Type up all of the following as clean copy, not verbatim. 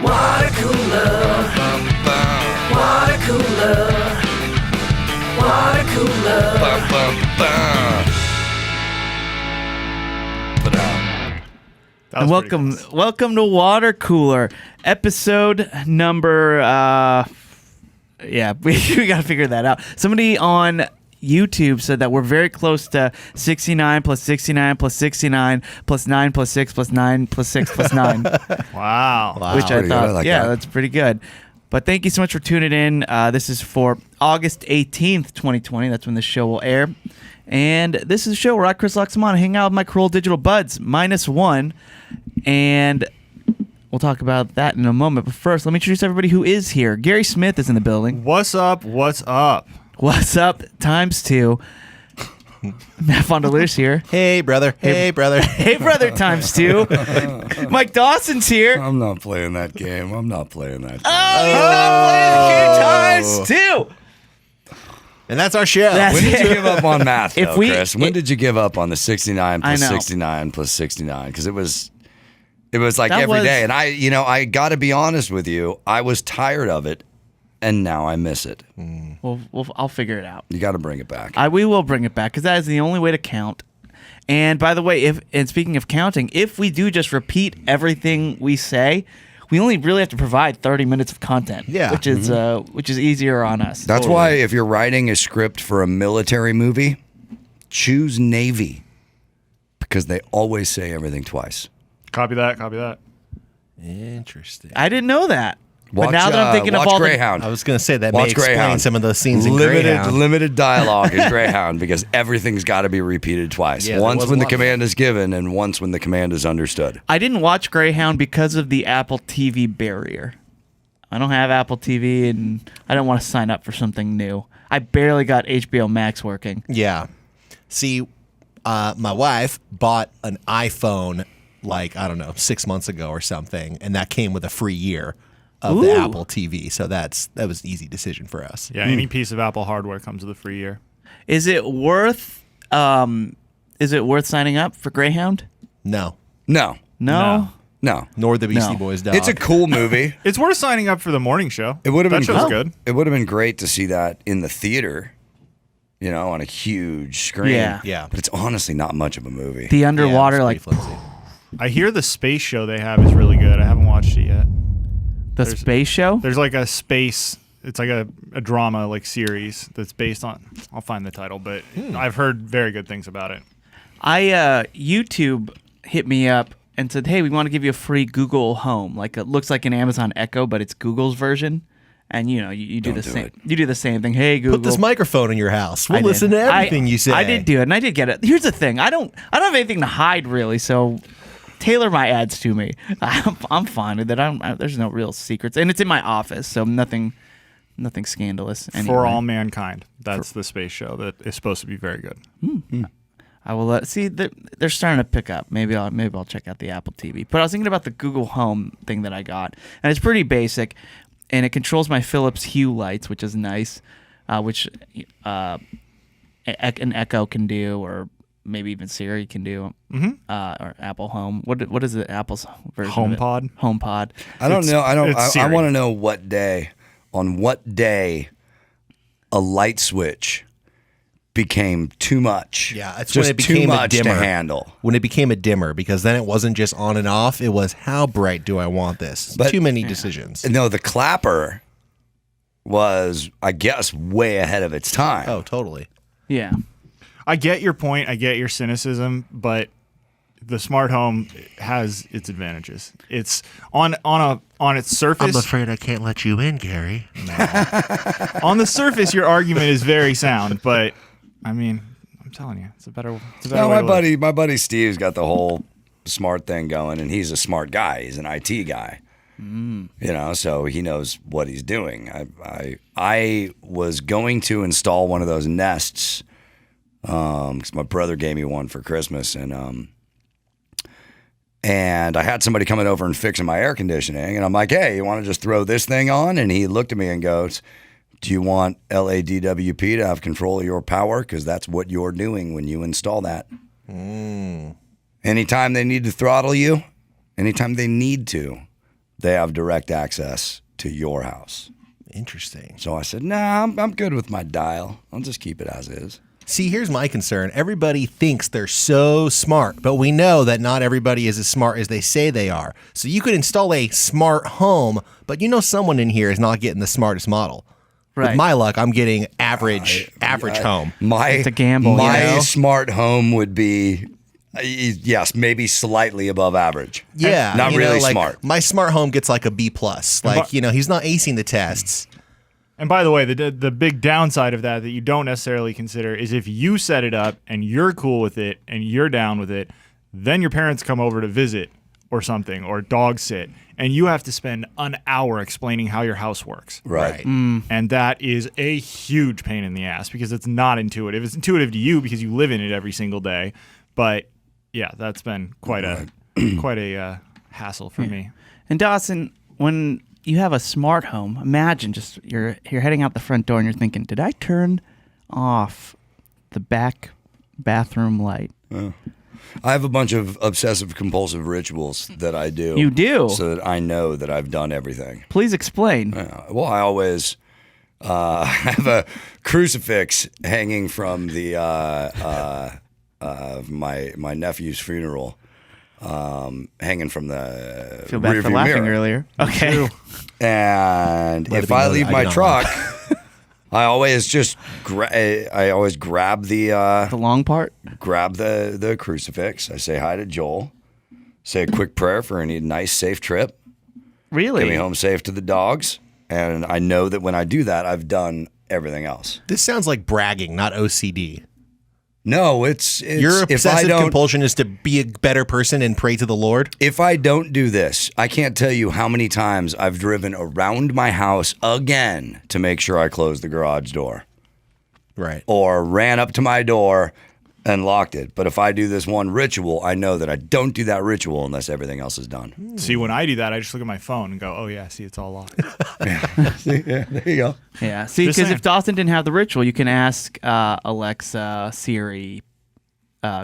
Watercooler. Watercooler. Watercooler. And welcome to Watercooler, episode number. Yeah, we got to figure that out. Somebody on YouTube said that we're very close to 69 plus 69 plus 69 plus 9 plus 6 plus 9 plus 6 plus 9. Wow. Which I thought, like that's pretty good. But thank you so much for tuning in. This is for August 18th, 2020. That's when the show will air. And this is a show where I, Chris Laxamana, hang out with my Cruel Digital Buds, -1. And we'll talk about that in a moment. But first, let me introduce everybody who is here. Gary Smith is in the building. What's up? What's up? What's up? ×2. Matt Fondiler's here. Hey, brother. Hey, brother. Hey, brother, ×2. Mike Dawson's here. I'm not playing that game. I'm not playing that game. Oh, he's not playing the game ×2. And that's our show. When did you give up on math, though, Chris? When it- did you give up on the 69 plus I know. 69 plus 69? Because it was like every day. And I got to be honest with you. I was tired of it, and now I miss it. Well, I'll figure it out. You got to bring it back. We will bring it back because that is the only way to count. And by the way, and speaking of counting, if we do just repeat everything we say, we only really have to provide 30 minutes of content. Yeah. which is easier on us. That's why if you're writing a script for a military movie, choose Navy, because they always say everything twice. Copy that. Interesting. I didn't know that. Watch, but now that I'm thinking of all Greyhound. I was going to say that Watch may explain Greyhound. some of those scenes in Greyhound. Limited dialogue in Greyhound because everything's got to be repeated twice. Yeah, once there was when a the lot of command is given and once when the command is understood. I didn't watch Greyhound because of the Apple TV barrier. I don't have Apple TV, and I don't want to sign up for something new. I barely got HBO Max working. Yeah. See, my wife bought an iPhone 6 months ago or something, and that came with a free year of the Ooh. Apple TV. So that was an easy decision for us. Yeah, any piece of Apple hardware comes with a free year. Is it worth signing up for Greyhound? No. No. Nor the Beastie No. Boys dog. It's a cool movie. It's worth signing up for the morning show. It would have that been show's cool. good. It would have been great to see that in the theater, on a huge screen. Yeah. But it's honestly not much of a movie. The underwater, Yeah, it's pretty flimsy. I hear the space show they have is really good. I haven't watched it yet. the space show? There's like a space. It's like a drama series that's based on. I'll find the title, but I've heard very good things about it. YouTube hit me up and said, "Hey, we want to give you a free Google Home. It looks like an Amazon Echo, but it's Google's version." And you do the same. You do the same thing. Hey, Google, Put this microphone in your house. We'll I did. listen to everything you say. I did do it, and I did get it. Here's the thing: I don't have anything to hide really, so tailor my ads to me. I'm fine with it. There's no real secrets, and it's in my office, so nothing scandalous. Anyway. For All Mankind. That's the space show that is supposed to be very good. I will see. They're starting to pick up. Maybe I'll check out the Apple TV. But I was thinking about the Google Home thing that I got, and it's pretty basic, and it controls my Philips Hue lights, which is nice, which an Echo can do, or maybe even Siri can do, or Apple Home. What is it? Apple's version of it? HomePod. I don't know. I Siri. want to know on what day a light switch became too much. Yeah, it's just when it became too a much dimmer. to handle. When it became a dimmer, because then it wasn't just on and off. It was, how bright do I want this? But- Too many decisions. No, the clapper was, I guess, way ahead of its time. Oh, totally. Yeah. I get your point. I get your cynicism, but the smart home has its advantages. It's on its surface. afraid I can't let you in, Gary. On the surface, your argument is very sound, but I mean, I'm telling you, it's a better. No, way to live. my buddy Steve's got the whole smart thing going, and he's a smart guy. He's an IT guy. So he knows what he's doing. I was going to install one of those Nests because my brother gave me one for Christmas, and I had somebody coming over and fixing my air conditioning, and I'm like, "Hey, you want to just throw this thing on?" And he looked at me and goes, "Do you want LADWP to have control of your power? Because that's what you're doing when you install that. Anytime they need to throttle you, anytime they need to, they have direct access to your house. Interesting. So I said, nah, I'm good with my dial. I'll just keep it as is. See, here's my concern. Everybody thinks they're so smart, but we know that not everybody is as smart as they say they are. So you could install a smart home, but you know someone in here is not getting the smartest model. Right. With my luck, I'm getting average home. It's a gamble, My you know? smart home would be, yes, maybe slightly above average. Yeah. Not you know, really like, smart. My smart home gets like a B+. Like, you know, he's not acing the tests. And by the way, the big downside of that you don't necessarily consider is if you set it up and you're cool with it and you're down with it, then your parents come over to visit or something or dog sit, and you have to spend an hour explaining how your house works. Right. And that is a huge pain in the ass because it's not intuitive. It's intuitive to you because you live in it every single day. But yeah, that's been quite a hassle for me. And Dawson, when you have a smart home, imagine just you're heading out the front door and you're thinking, did I turn off the back bathroom light? I have a bunch of obsessive compulsive rituals that I do. You do? So that I know that I've done everything. Please explain. Well, I always have a crucifix hanging from the my nephew's funeral, hanging from the Feel bad for rearview laughing mirror. earlier. Okay. And Let it if be I known leave I do my not truck, I always just grab The long part? the crucifix. I say hi to Joel. Say a quick prayer for any nice, safe trip. Really? Get me home safe to the dogs. And I know that when I do that, I've done everything else. This sounds like bragging, not OCD. No, it's Your if I obsessive don't compulsion is to be a better person and pray to the Lord? if I don't do this, I can't tell you how many times I've driven around my house again to make sure I close the garage door. Right. Or ran up to my door and locked it. But if I do this one ritual, I know that I don't do that ritual unless everything else is done. See, when I do that, I just look at my phone and go, oh, yeah, see, it's all locked. See, yeah, there you go. Yeah. See, Just because saying. if Dawson didn't have the ritual, you can ask Alexa, Siri,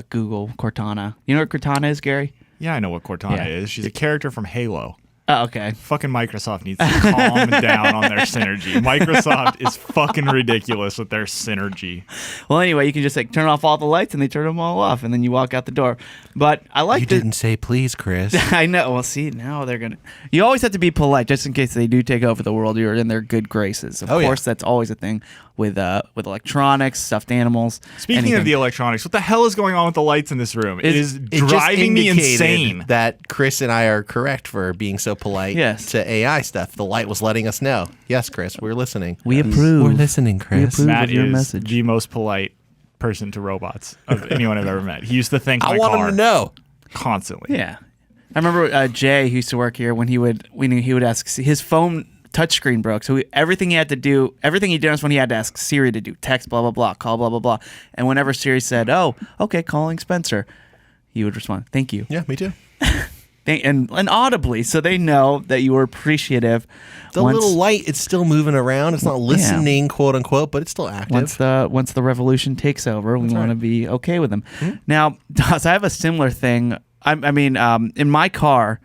Google, Cortana. You know what Cortana is, Gary? Yeah, I know what Cortana Yeah. is. She's a character from Halo. Oh, okay. Fucking Microsoft needs to calm down on their synergy. Microsoft is fucking ridiculous with their synergy. Well, anyway, you can just like turn off all the lights and they turn them all off, and then you walk out the door. But I like You the- didn't say please, Chris. I know. Well, see, now they're gonna. You always have to be polite, just in case they do take over the world. You're in their good graces. Of Oh, yeah. course, that's always a thing with electronics, stuffed animals. Speaking anything. of the electronics, what the hell is going on with the lights in this room? It is It just driving me indicated insane. that Chris and I are correct for being so polite Yes. to AI stuff. The light was letting us know. Yes, Chris, we're listening. We approve. We're listening, Chris. approve. Matt of your is message. the most polite person to robots of anyone I've ever met. He used to thank I my want car him to know. constantly. Yeah, I remember Jay, who used to work here, when he would ask his phone touchscreen broke, so everything he did was when he had to ask Siri to do text, blah blah blah, call blah blah blah, and whenever Siri said, "Oh, okay, calling Spencer," he would respond, "Thank you," Yeah, me too. and audibly, so they know that you were appreciative. The little light, it's still moving around. It's not listening, quote unquote, but it's still active. Once the revolution takes over, we want to be okay with them. Now, Doss, I have a similar thing. I mean, in my car,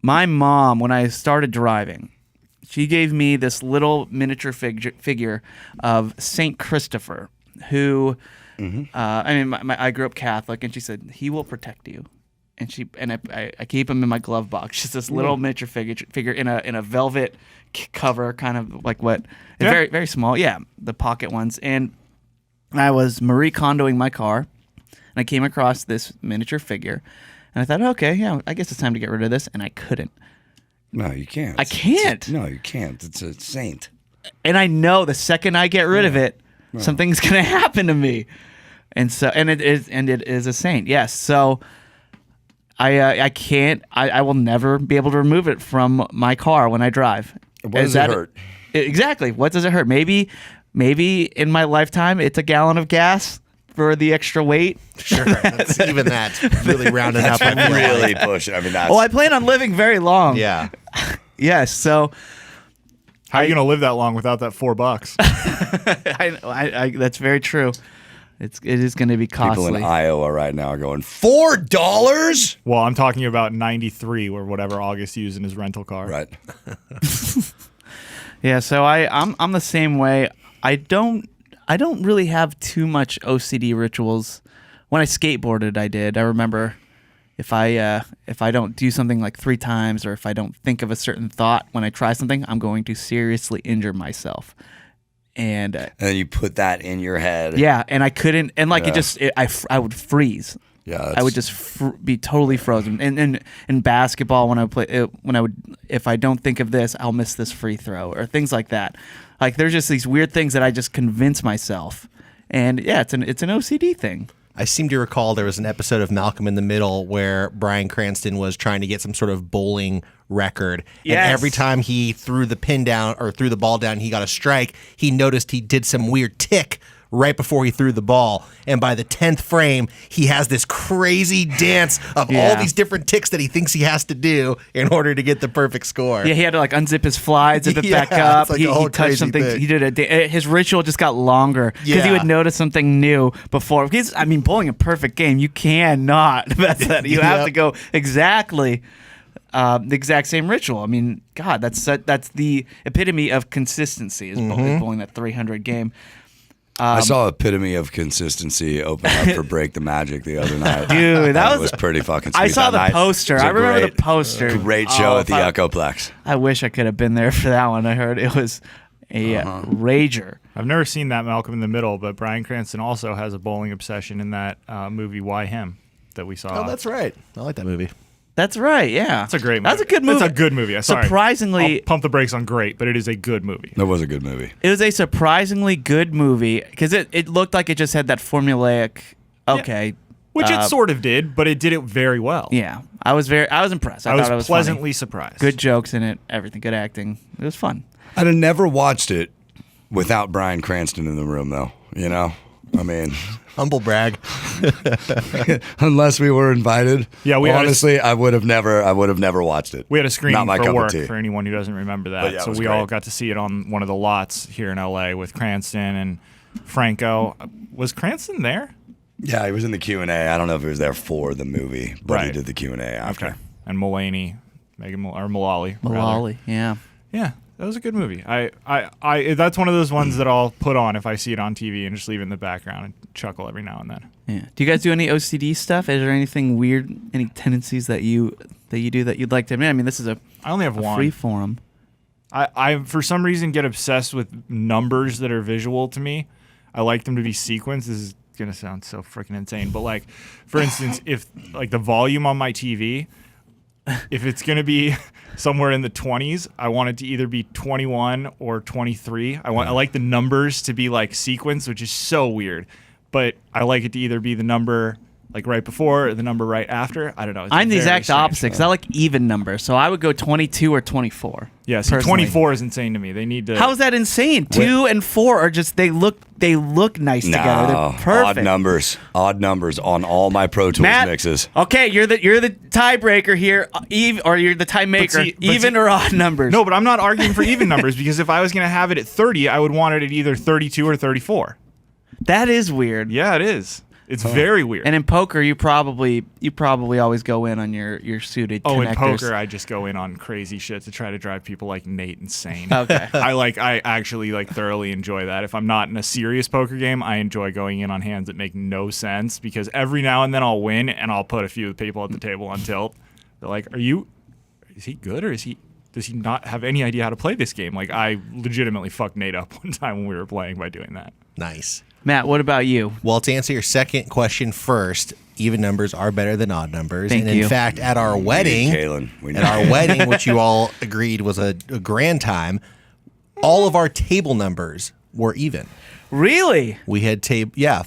my mom, when I started driving, she gave me this little miniature figure of Saint Christopher, who, I grew up Catholic, and she said he will protect you. And I keep him in my glove box. Just this little miniature figure in a velvet cover, kind of like what, Yeah. very very small. Yeah, the pocket ones. And I was Marie Kondoing my car, and I came across this miniature figure, and I thought, okay, yeah, I guess it's time to get rid of this, and I couldn't. No, you can't. I can't. No, you can't. It's a saint. And I know the second I get rid of it, something's gonna happen to me. And so, it is a saint. Yes. So. I can't. I will never be able to remove it from my car when I drive. What does it hurt? Exactly. What does it hurt? Maybe in my lifetime, it's a gallon of gas for the extra weight. Sure, that's, even that's really rounding up. I feel Really like. push it. I mean, that's. Well, I plan on living very long. Yeah. Yes. So How are you going to live that long without that $4? I that's very true. it is going to be People costly. in Iowa right now are going $4. Well, I'm talking about 93 or whatever August used in his rental car. Right. Yeah, so I'm the same way. I don't really have too much OCD rituals. When I skateboarded, I did. I remember if I don't do something like 3 times, or if I don't think of a certain thought when I try something, I'm going to seriously injure myself. And And you put that in your head. yeah, and I couldn't, and like Yeah. I would freeze. Yeah. I would just be totally frozen. And in basketball, when I would, if I don't think of this, I'll miss this free throw or things like that. Like there's just these weird things that I just convince myself. And yeah, it's an OCD thing. I seem to recall there was an episode of Malcolm in the Middle where Bryan Cranston was trying to get some sort of bowling record. Yes. And every time he threw the pin down or threw the ball down, he got a strike. He noticed he did some weird tick right before he threw the ball. And by the 10th frame, he has this crazy dance of Yeah. all these different ticks that he thinks he has to do in order to get the perfect score. Yeah, he had to like unzip his fly, zip it Yeah, back up. it's like he a whole touched crazy something. thing. He did his ritual just got longer because he Yeah. would notice something new before. Because I mean, bowling a perfect game, you cannot mess that. You have Yep. to go exactly the exact same ritual. I mean, God, that's the epitome of consistency is bowling that 300 game. I saw epitome of consistency open up for Break the Magic the other night. Dude, that was pretty fucking sweet. I saw that the night. poster. It was a I remember the poster. Great show Oh, at the Echoplex. I wish I could have been there for that one. I heard it was a rager. I've never seen that Malcolm in the Middle, but Bryan Cranston also has a bowling obsession in that movie Why Him that we saw. Oh, that's right. I like that movie. That's right. Yeah, That's a great movie. That's a good movie. It's a good movie. Sorry. Surprisingly, I'll pump the brakes on great, but it is a good movie. That was a good movie. it was a surprisingly good movie because it looked like it just had that formulaic. Okay, Which it sort of did, but it did it very well. yeah. I was impressed. I I thought it was was pleasantly funny. surprised. Good jokes in it. Everything. Good acting. It was fun. I'd have never watched it without Bryan Cranston in the room, though. You know, I mean, Humble brag. unless we were invited. Yeah, we had a- honestly, I would have never watched it. We had a screening Not my for cup work of tea. for anyone who doesn't remember But that. yeah, it So was we all great. got to see it on one of the lots here in LA with Cranston and Franco. Was Cranston there? Yeah, he was in the Q&A. I don't know if he was there for the movie, but he Right. did the Q&A after. Okay. And Mulaney, Mullally. rather. Malali. Yeah. Yeah, that was a good movie. I that's one of those ones that I'll put on if I see it on TV and just leave it in the background and chuckle every now and then. Yeah. Do you guys do any OCD stuff? Is there anything weird? Any tendencies that you do that you'd like to admit? I mean, this is a I only have one. free forum. I for some reason get obsessed with numbers that are visual to me. I like them to be sequenced. This is gonna sound so freaking insane, but like, for instance, if like the volume on my TV, if it's gonna be somewhere in the 20s, I want it to either be 21 or 23. I like the numbers to be like sequenced, which is so weird, but I like it to either be the number like right before or the number right after. I don't know. It's I'm the very exact strange. opposite because I like even numbers. So I would go 22 or 24. Yeah, see, personally. 24 is insane to me. They need to. How is that insane? 2 and 4 are just they look nice together. No, They're perfect. odd numbers on all my Pro Tools Matt, mixes. okay, you're the tiebreaker here, or you're the time maker. see- but Even see- or odd numbers? No, but I'm not arguing for even numbers because if I was going to have it at 30, I would want it at either 32 or 34. that is weird. Yeah, it is. It's very weird. And in poker, you probably always go in on your suited. Oh, in connectors. poker, I just go in on crazy shit to try to drive people like Nate insane. Okay. I actually thoroughly enjoy that. If I'm not in a serious poker game, I enjoy going in on hands that make no sense because every now and then I'll win and I'll put a few people at the table on tilt. They're like, is he good or does he not have any idea how to play this game? Like I legitimately fucked Nate up one time when we were playing by doing that. Nice. Matt, what about you? Well, to answer your second question first, even numbers are better than odd numbers. Thank and in you. fact, at our wedding, Kalen, we at know. our wedding, which you all agreed was a grand time, all of our table numbers were even. Really? We had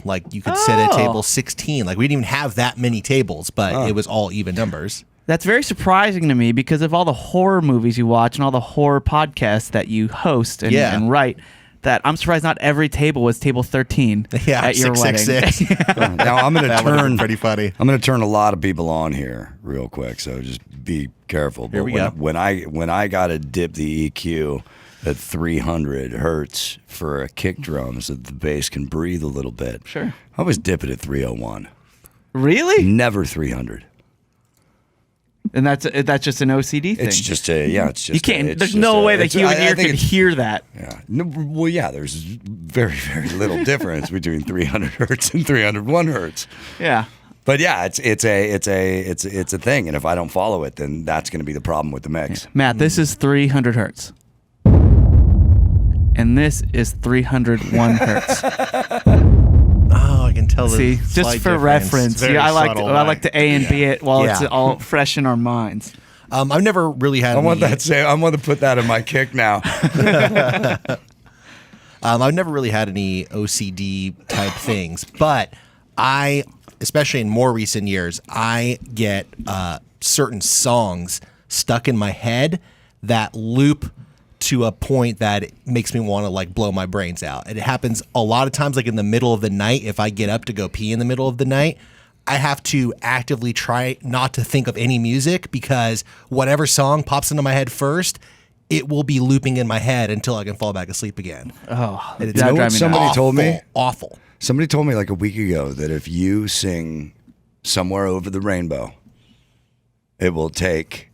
like you could sit at Oh. table 16. Like we didn't even have that many tables, but it was all even numbers. That's very surprising to me because of all the horror movies you watch and all the horror podcasts that you host and write. That I'm surprised not every table was table 13 Yeah, at your wedding. 666. Now I'm going to That would have been turn pretty funny. I'm going to turn a lot of people on here real quick, so just be careful. Here But we go. when I got to dip the EQ at 300 hertz for a kick drum so that the bass can breathe a little bit. Sure. I always dip it at 301. Really? Never 300. And that's just an OCD thing. It's just it's just you can't. it's There's just no way the it's- human I ear think could it's- hear that. Yeah. No, well, yeah. There's very, very little difference between 300 hertz and 301 hertz. Yeah. But yeah, it's a thing, and if I don't follow it, then that's going to be the problem with the mix. Matt, this is 300 hertz. And this is 301 hertz. Oh, I can tell. See, the just slight for difference. reference, Very I like subtle, I like to A and B it while it's Yeah. all fresh in our minds. I've never really had. I want any- that. I want to put that in my kick now. I've never really had any OCD type things, but especially in more recent years, I get certain songs stuck in my head that loop to a point that it makes me want to like blow my brains out. And it happens a lot of times, like in the middle of the night. If I get up to go pee in the middle of the night, I have to actively try not to think of any music because whatever song pops into my head first, it will be looping in my head until I can fall back asleep again. Oh, And that know what drives me somebody nuts. told me? Awful. Somebody told me like a week ago that if you sing "Somewhere Over the Rainbow," it will take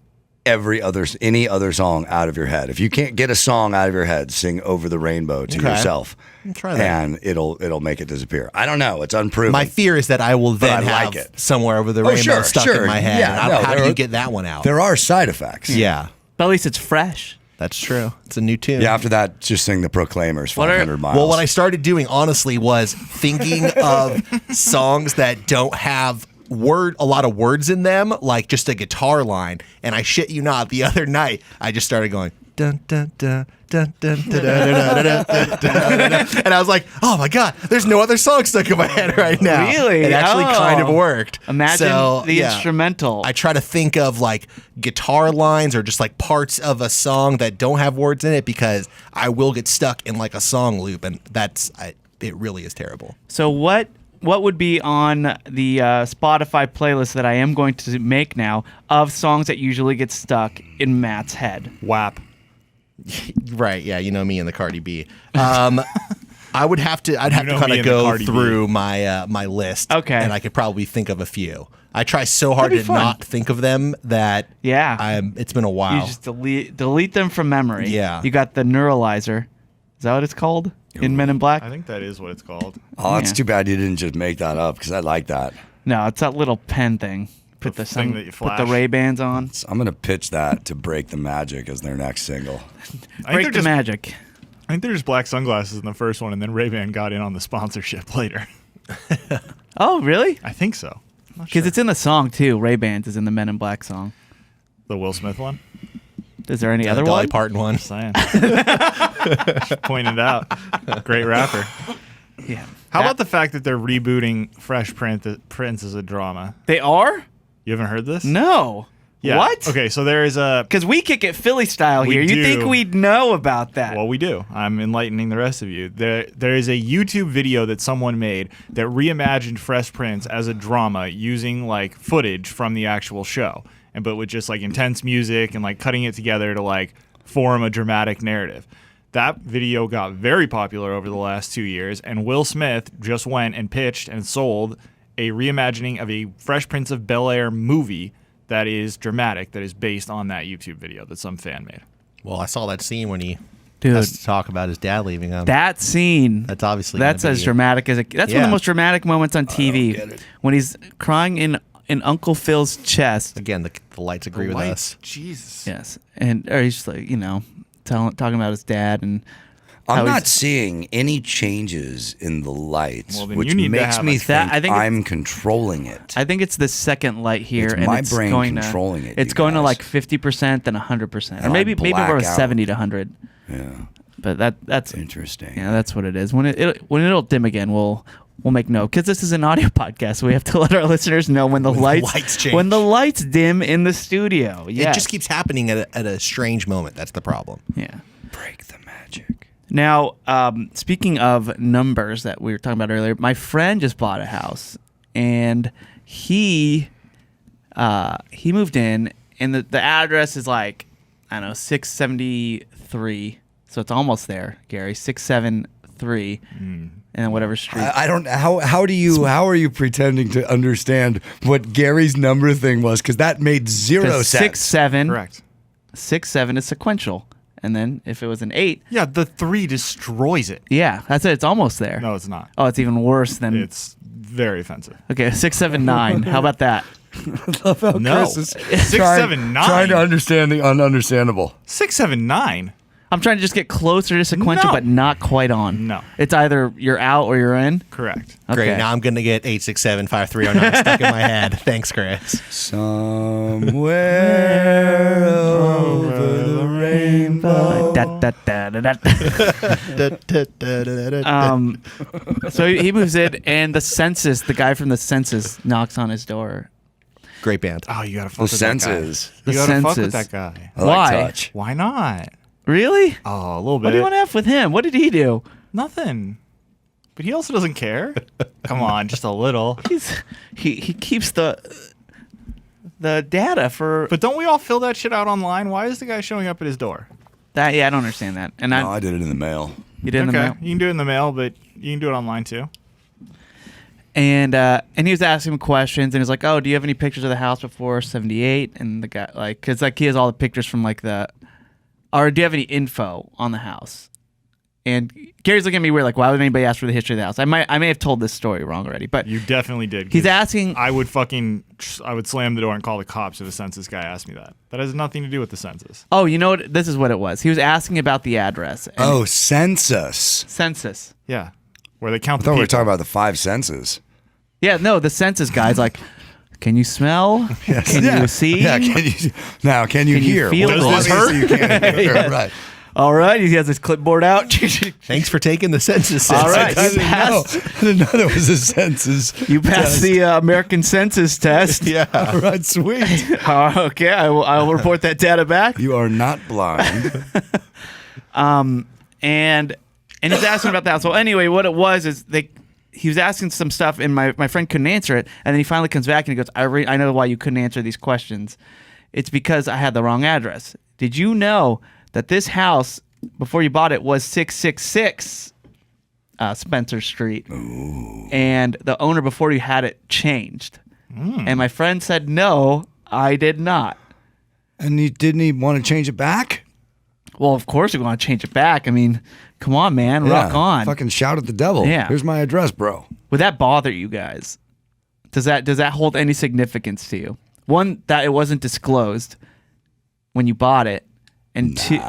any other song out of your head. If you can't get a song out of your head, sing "Over the Rainbow" to Okay. yourself, Try that. and it'll make it disappear. I don't know. It's unproven. My fear is that I will then I like have it. Somewhere Over the Oh, Rainbow sure, stuck sure. in my head. Yeah, And no, how do there you are- get that one out? there are side effects. Yeah, But at least it's fresh. that's true. It's a new tune. Yeah. After that, just sing the Proclaimers What are- 500 miles. Well, what I started doing, honestly, was thinking of songs that don't have a lot of words in them, like just a guitar line. And I shit you not, the other night I just started going dun dun dun dun dun dun dun dun dun dun dun, and I was like, oh my god, there's no other song stuck in my head right now. Really? It actually kind of Oh. worked. Imagine So, the yeah. instrumental. I try to think of like guitar lines or just like parts of a song that don't have words in it because I will get stuck in like a song loop, and it really is terrible. So what would be on the Spotify playlist that I am going to make now of songs that usually get stuck in Matt's head? WAP. Right? Yeah, you know me and the Cardi B. I would have to. I'd have to know kind me of and the go Cardi B. through my my list. Okay. and I could probably think of a few. I try so hard That'd to be fun. not think of them that Yeah. it's been a while. You just delete them from memory. Yeah. You got the neuralizer. Is that what it's called in Men in Black? I think that is what it's called. Oh, it's Yeah. too bad you didn't just make that up because I like that. No, it's that little pen thing. Put The the thing that you put the flash. Ray-Bans on. So I'm gonna pitch that to Break the Magic as their next single. Break the magic. I think they're just black sunglasses in the first one, and then Ray-Ban got in on the sponsorship later. Oh, really? I think so. I'm not Because sure. it's in the song too. Ray-Bans is in the Men in Black song. The Will Smith one. Is there any other Dolly one? Parton one. Just saying. Just pointing it out. Great rapper. Yeah. How about the fact that they're rebooting Fresh Prince as a drama? They are? You haven't heard this? No. Yeah. What? Okay, so there is a. Because we kick it Philly style We here. You do. think we'd know about that? Well, we do. I'm enlightening the rest of you. There is a YouTube video that someone made that reimagined Fresh Prince as a drama using like footage from the actual show, but with just like intense music and like cutting it together to like form a dramatic narrative. That video got very popular over the last 2 years, and Will Smith just went and pitched and sold a reimagining of a Fresh Prince of Bel-Air movie that is dramatic, that is based on that YouTube video that some fan made. Well, I saw that scene when he Dude. has to talk about his dad leaving him. That scene. That's obviously That's gonna as be- dramatic as it. That's one of Yeah. the most dramatic moments on TV. get it. When he's crying in Uncle Phil's chest. Again, the lights agree with us. Jesus. Yes, or he's just like talking about his dad and. I'm how not he's- seeing any changes in the lights, Well, then which you need to makes have me a- think That- I think I'm controlling it. I think it's the second light here, It's and my it's brain going controlling to, it, It's you going to guys. like 50%, then 100%, or And I maybe more black of out. 70 to 100. Yeah, But that's interesting. yeah, that's what it is. When it'll dim again, we'll make note because this is an audio podcast. So we have to let our listeners know when the lights change. when the lights dim in the studio. Yeah, It just keeps happening at a strange moment. That's the problem. yeah. Break the magic. Now, speaking of numbers that we were talking about earlier, my friend just bought a house, and he moved in, and the address is like, I don't know, 673 So it's almost there, Gary. 673, and then whatever street. I don't. How are you pretending to understand what Gary's number thing was? Because that made zero sense. 6-7. Correct. 6-7 is sequential, and then if it was an 8, Yeah, the 3 destroys it. yeah, that's it. It's almost there. No, it's not. Oh, it's even worse than. It's very offensive. Okay, 679. How about that? Love how No. Chris is 679. trying to understand the ununderstandable. 679. I'm trying to just get closer to sequential, No. but not quite on. No. It's either you're out or you're in. Correct. Great. Okay. Now I'm gonna get 8675309 stuck in my head. Thanks, Chris. Somewhere over the rainbow. Da, da, da, da, da. So he moves in, and the guy from the census knocks on his door. Great band. Oh, you gotta fuck The with senses. that guy. You The gotta fuck senses. with that guy. I like Why? touch. Why not? Really? Oh, a little bit. What do you want to have with him? What did he do? Nothing. But he also doesn't care. Come on, just a little. He keeps the data for But don't we all fill that shit out online? Why is the guy showing up at his door? that. Yeah, I don't understand that. And No, I did it in the mail. you did in the Okay, mail. you can do it in the mail, but you can do it online too. And he was asking him questions, and he's like, "Oh, do you have any pictures of the house before '78?" And the guy, like, because like he has all the pictures from like or do you have any info on the house? And Gary's looking at me weird, like, why would anybody ask for the history of the house? I may have told this story wrong already, but You definitely did. he's 'cause asking. I would slam the door and call the cops if a census guy asked me that. That has nothing to do with the census. Oh, you know what? This is what it was. He was asking about the address. And Oh, census. census. Yeah, where they count I the thought we were people. talking about the 5 senses. Yeah, no, the census guy's like, can you smell? Can you see? Yeah, can you hear? Can you feel Well, this? obviously you can't hear. Yeah. Right. All right, he has his clipboard out. Thanks for taking the census. All right, I you didn't know. passed. I didn't know there was a census. You passed the American Census test. Yeah. All right, sweet. Okay, I will report that data back. You are not blind. And he's asking about that. So anyway, what it was is he was asking some stuff, and my friend couldn't answer it. And then he finally comes back and he goes, I know why you couldn't answer these questions. It's because I had the wrong address. Did you know that this house, before you bought it, was 666 Spencer Street? Ooh. And the owner before you had it changed. And my friend said, no, I did not. And you didn't want to change it back? Well, of course we want to change it back. I mean, come on, man. Rock on. Fucking shout at the devil. Yeah. Here's my address, bro. Would that bother you guys? Does that hold any significance to you? One, that it wasn't disclosed when you bought it, and two,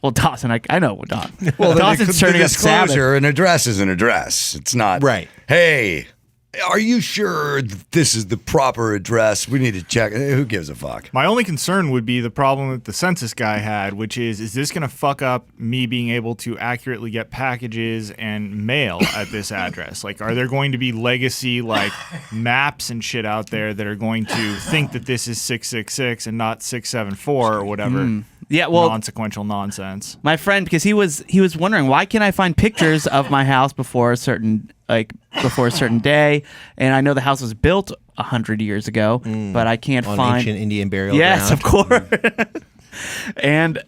well, Dawson, I know Dawson. Well, Dawson's the turning up Sabbath. disclosure, an address is an address. It's not, Right. Hey, are you sure this is the proper address? We need to check. Who gives a fuck? My only concern would be the problem that the census guy had, which is this going to fuck up me being able to accurately get packages and mail at this address? Like, are there going to be legacy, like, maps and shit out there that are going to think that this is 666 and not 674 or whatever? Yeah, well, Non-sequential nonsense. my friend, because he was wondering, why can't I find pictures of my house before a certain day? And I know the house was built 100 years ago, but I can't On find ancient Indian burial Yes, ground. of course. and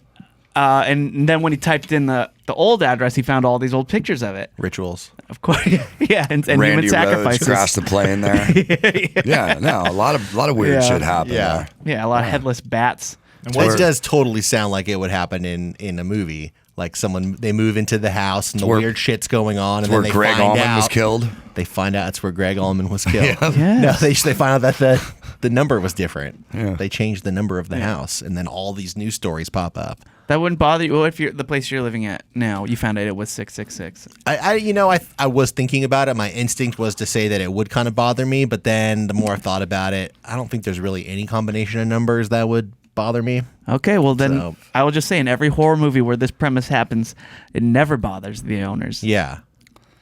then when he typed in the old address, he found all these old pictures of it. Rituals. Of course, yeah, and Randy human Rhodes sacrifices. crossed the plane there. Yeah, no, a lot of weird Yeah. shit happened Yeah. there. Yeah, a lot of headless bats. And It does totally sound like it would happen in a movie. Like they move into the house and the where- weird shit's going on, and Where then they Greg find Allman out was killed. They find out it's where Greg Allman was killed. Yes. No, they find out that the number was different. Yeah. They changed the number of the house, and then all these news stories pop up. That wouldn't bother you. What if the place you're living at now, you found out it was 666? I was thinking about it. My instinct was to say that it would kind of bother me, but then the more I thought about it, I don't think there's really any combination of numbers that would bother me. Okay, well then So- I will just say in every horror movie where this premise happens, it never bothers the owners Yeah.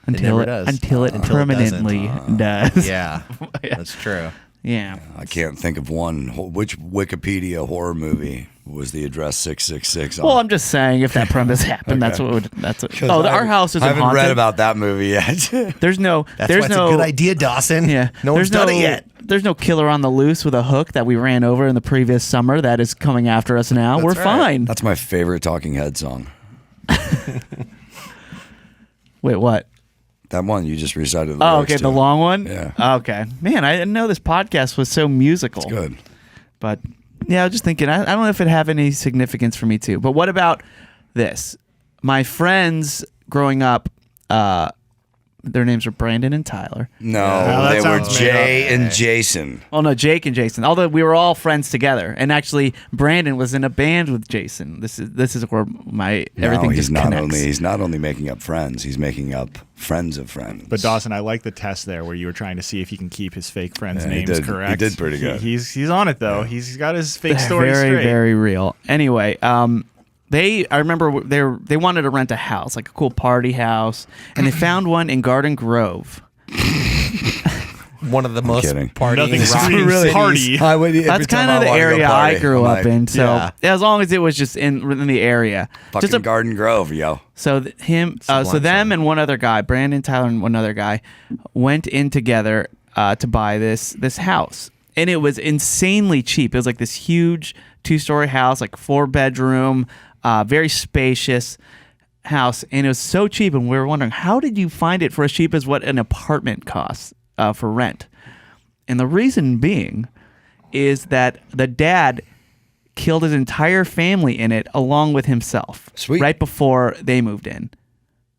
until never it does. until it Until it permanently does. Yeah. That's true. Yeah. I can't think of one. Which Wikipedia horror movie was the address 666 on? Well, I'm just saying if that premise happened, that's what would. That's what. Oh, our house is I haven't haunted. read about that movie yet. There's no. That's there's why it's no. a good idea, Dawson. Yeah. No one's there's done it yet. There's no killer on the loose with a hook that we ran over in the previous summer that is coming after us now. We're right. fine. That's my favorite Talking Head song. Wait, what? That one you just recited the Oh, lyrics okay, to. the long one? Yeah. Okay. Man, I didn't know this podcast was so musical. It's good. But yeah, I was just thinking, I don't know if it have any significance for me too. But what about this? My friends growing up, their names were Brandon and Tyler. No, that they were sounds made Jay up. and Jason. Oh no, Jake and Jason. Although we were all friends together, and actually Brandon was in a band with Jason. This is where my everything No, just connects. he's not only making up friends, he's making up friends of friends. But Dawson, I like the test there where you were trying to see if he can keep his fake friends' Yeah, he names did. correct. He did pretty good. He's on it though. He's got his fake story very straight. very real. Anyway, I remember they wanted to rent a house, like a cool party house, and they found one in Garden Grove. One of the most kidding. partying Nothing rock screams cities. party. That's kind of the area I grew up in. So Yeah. as long as it was just in the area, Fucking just a, Garden Grove, yo. so so them and one other guy, Brandon, Tyler, and one other guy, went in together to buy this house, and it was insanely cheap. It was like this huge 2-story house, like 4-bedroom, very spacious house, and it was so cheap. And we were wondering, how did you find it for as cheap as what an apartment costs for rent? And the reason being is that the dad killed his entire family in it along with himself. Sweet. Right before they moved in.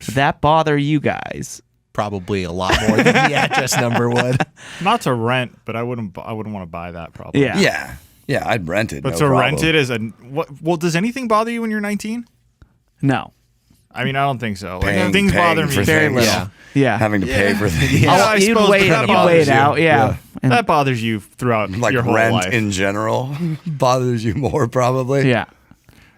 Did that bother you guys? Probably a lot more than the address number would. Not to rent, but I wouldn't want to buy that probably. Yeah. Yeah, I'd rent it. But no to problem. rent it as a what? Well, does anything bother you when you're 19? No. I mean, I don't think so. Like, Paying- things paying bother me. for Very things. little. Yeah. Yeah. Having to pay for things. Yeah, I you'd suppose wait, that you'd bothers wait you. out. Yeah. And- That bothers you throughout Like your whole rent life. in general bothers you more, probably. yeah.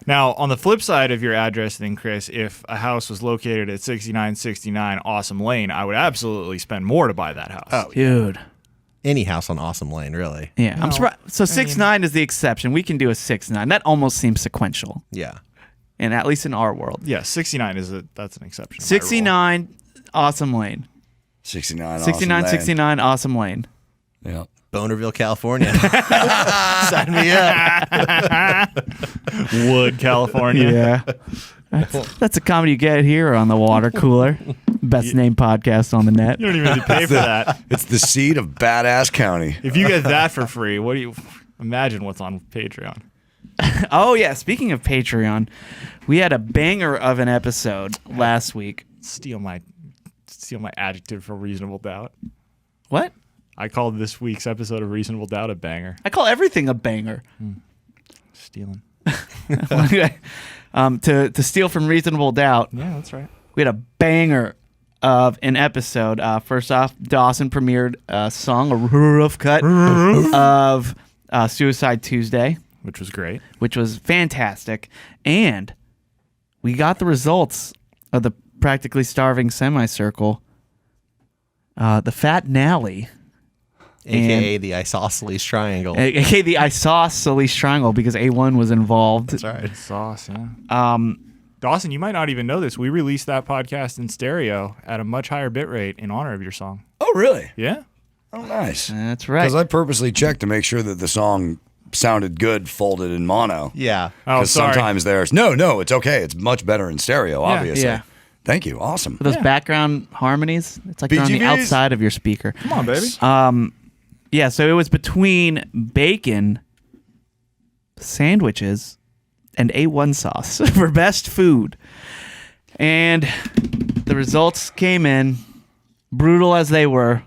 Now, on the flip side of your address thing, Chris, if a house was located at 6969 Awesome Lane, I would absolutely spend more to buy that house. Oh, Dude. Any house on Awesome Lane, really. Yeah. No, I'm surprised. So 6'9" is the exception. We can do a 6'9". That almost seems sequential. Yeah. And at least in our world. Yeah, 69 that's an exception. to my rule. 69 Awesome Lane. 69. 69 awesome 69 Awesome Lane. lane. Yeah. Bonerville, California. Sign me up. Wood, California. Yeah. That's a comedy you get here on the Watercooler. Best named podcast on the net. You don't even have to pay for that. It's the seat of Badass County. If you get that for free, what do you imagine what's on Patreon? Oh, yeah. Speaking of Patreon, we had a banger of an episode last week. Steal my adjective for reasonable doubt. What? I called this week's episode of Reasonable Doubt a banger. I call everything a banger. Stealing. To steal from Reasonable Doubt, Yeah, that's right. we had a banger of an episode. First off, Dawson premiered a song, a rough cut of Suicide Tuesday, Which was great. which was fantastic. And we got the results of the Practically Starving Semicircle. The Fat Nally, AKA the isosceles triangle. aka the isosceles triangle, because A1 was involved. That's right. Sauce, yeah. Dawson, you might not even know this. We released that podcast in stereo at a much higher bit rate in honor of your song. Oh, really? Yeah? Oh, nice. That's right. Because I purposely checked to make sure that the song sounded good folded in mono. Yeah. Oh, Because sorry. sometimes there's no, it's okay. It's much better in stereo, obviously. Yeah. Thank you. Awesome. For those Yeah. background harmonies, it's like they're on the BGVs. outside of your speaker. Come on, baby. Yeah, so it was between bacon, sandwiches, and A1 sauce for best food. And the results came in, brutal as they were,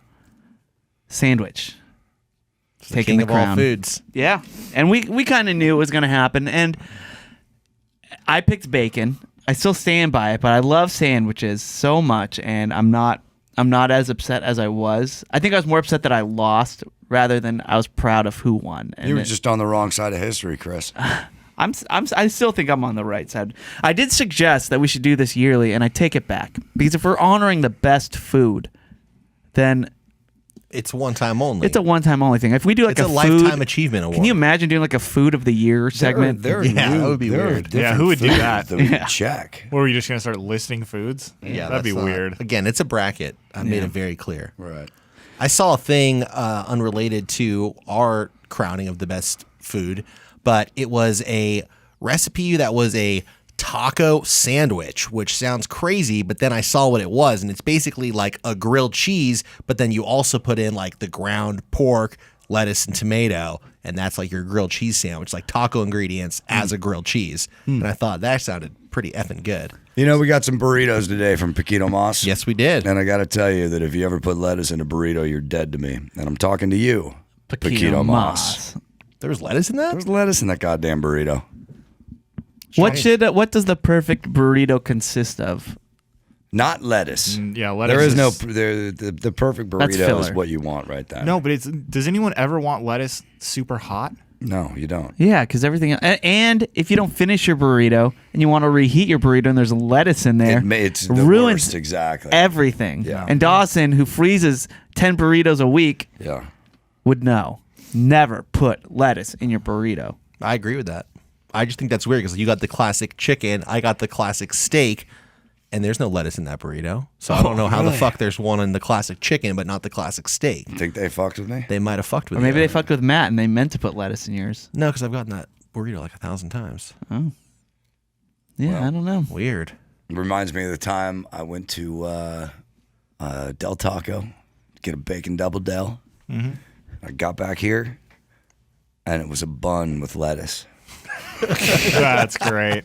sandwich. The Taking king the of all crown. foods. Yeah, and we kind of knew it was going to happen. And I picked bacon. I still stand by it, but I love sandwiches so much, and I'm not as upset as I was. I think I was more upset that I lost rather than I was proud of who won. And You were just on the wrong side of history, Chris. I still think I'm on the right side. I did suggest that we should do this yearly, and I take it back, because if we're honoring the best food, then It's one time only. it's a one-time only thing. If we do like It's a food, lifetime achievement award. Can you imagine doing like a food of the year segment? There are Yeah, new- that would be there are weird. Yeah, different who would do foods that? we Yeah. check. Or were you just going to start listing foods? Yeah, That'd be that's not- weird. Again, it's a bracket. I made it very clear. Right. I saw a thing unrelated to our crowning of the best food, but it was a recipe that was a taco sandwich, which sounds crazy, but then I saw what it was, and it's basically like a grilled cheese, but then you also put in like the ground pork, lettuce, and tomato, and that's like your grilled cheese sandwich, like taco ingredients as a grilled cheese. And I thought that sounded pretty effing good. You know, we got some burritos today from Paquito Mas. Yes, we did. And I got to tell you that if you ever put lettuce in a burrito, you're dead to me. And I'm talking to you, Paquito Mas. There was lettuce in that? There's lettuce in that goddamn burrito. What does the perfect burrito consist of? Not lettuce. Yeah, lettuce. There is no the perfect That's burrito is filler. what you want right there. No, but does anyone ever want lettuce super hot? No, you don't. Yeah, because everything. And if you don't finish your burrito and you want to reheat your burrito and there's lettuce in there, It's the ruins worst, exactly. everything. Yeah. And Dawson, who freezes 10 burritos a week, Yeah. would know. Never put lettuce in your burrito. I agree with that. I just think that's weird because you got the classic chicken, I got the classic steak, and there's no lettuce in that burrito. So I don't know how the fuck there's one in the classic chicken, but not the classic steak. Think they fucked with me? They might have fucked with Or maybe you. they fucked with Matt and they meant to put lettuce in yours. No, because I've gotten that burrito like 1,000 times. Oh. Yeah, I don't know. Weird. It reminds me of the time I went to Del Taco to get a bacon double Del. Mm-hmm. I got back here, and it was a bun with lettuce. That's great.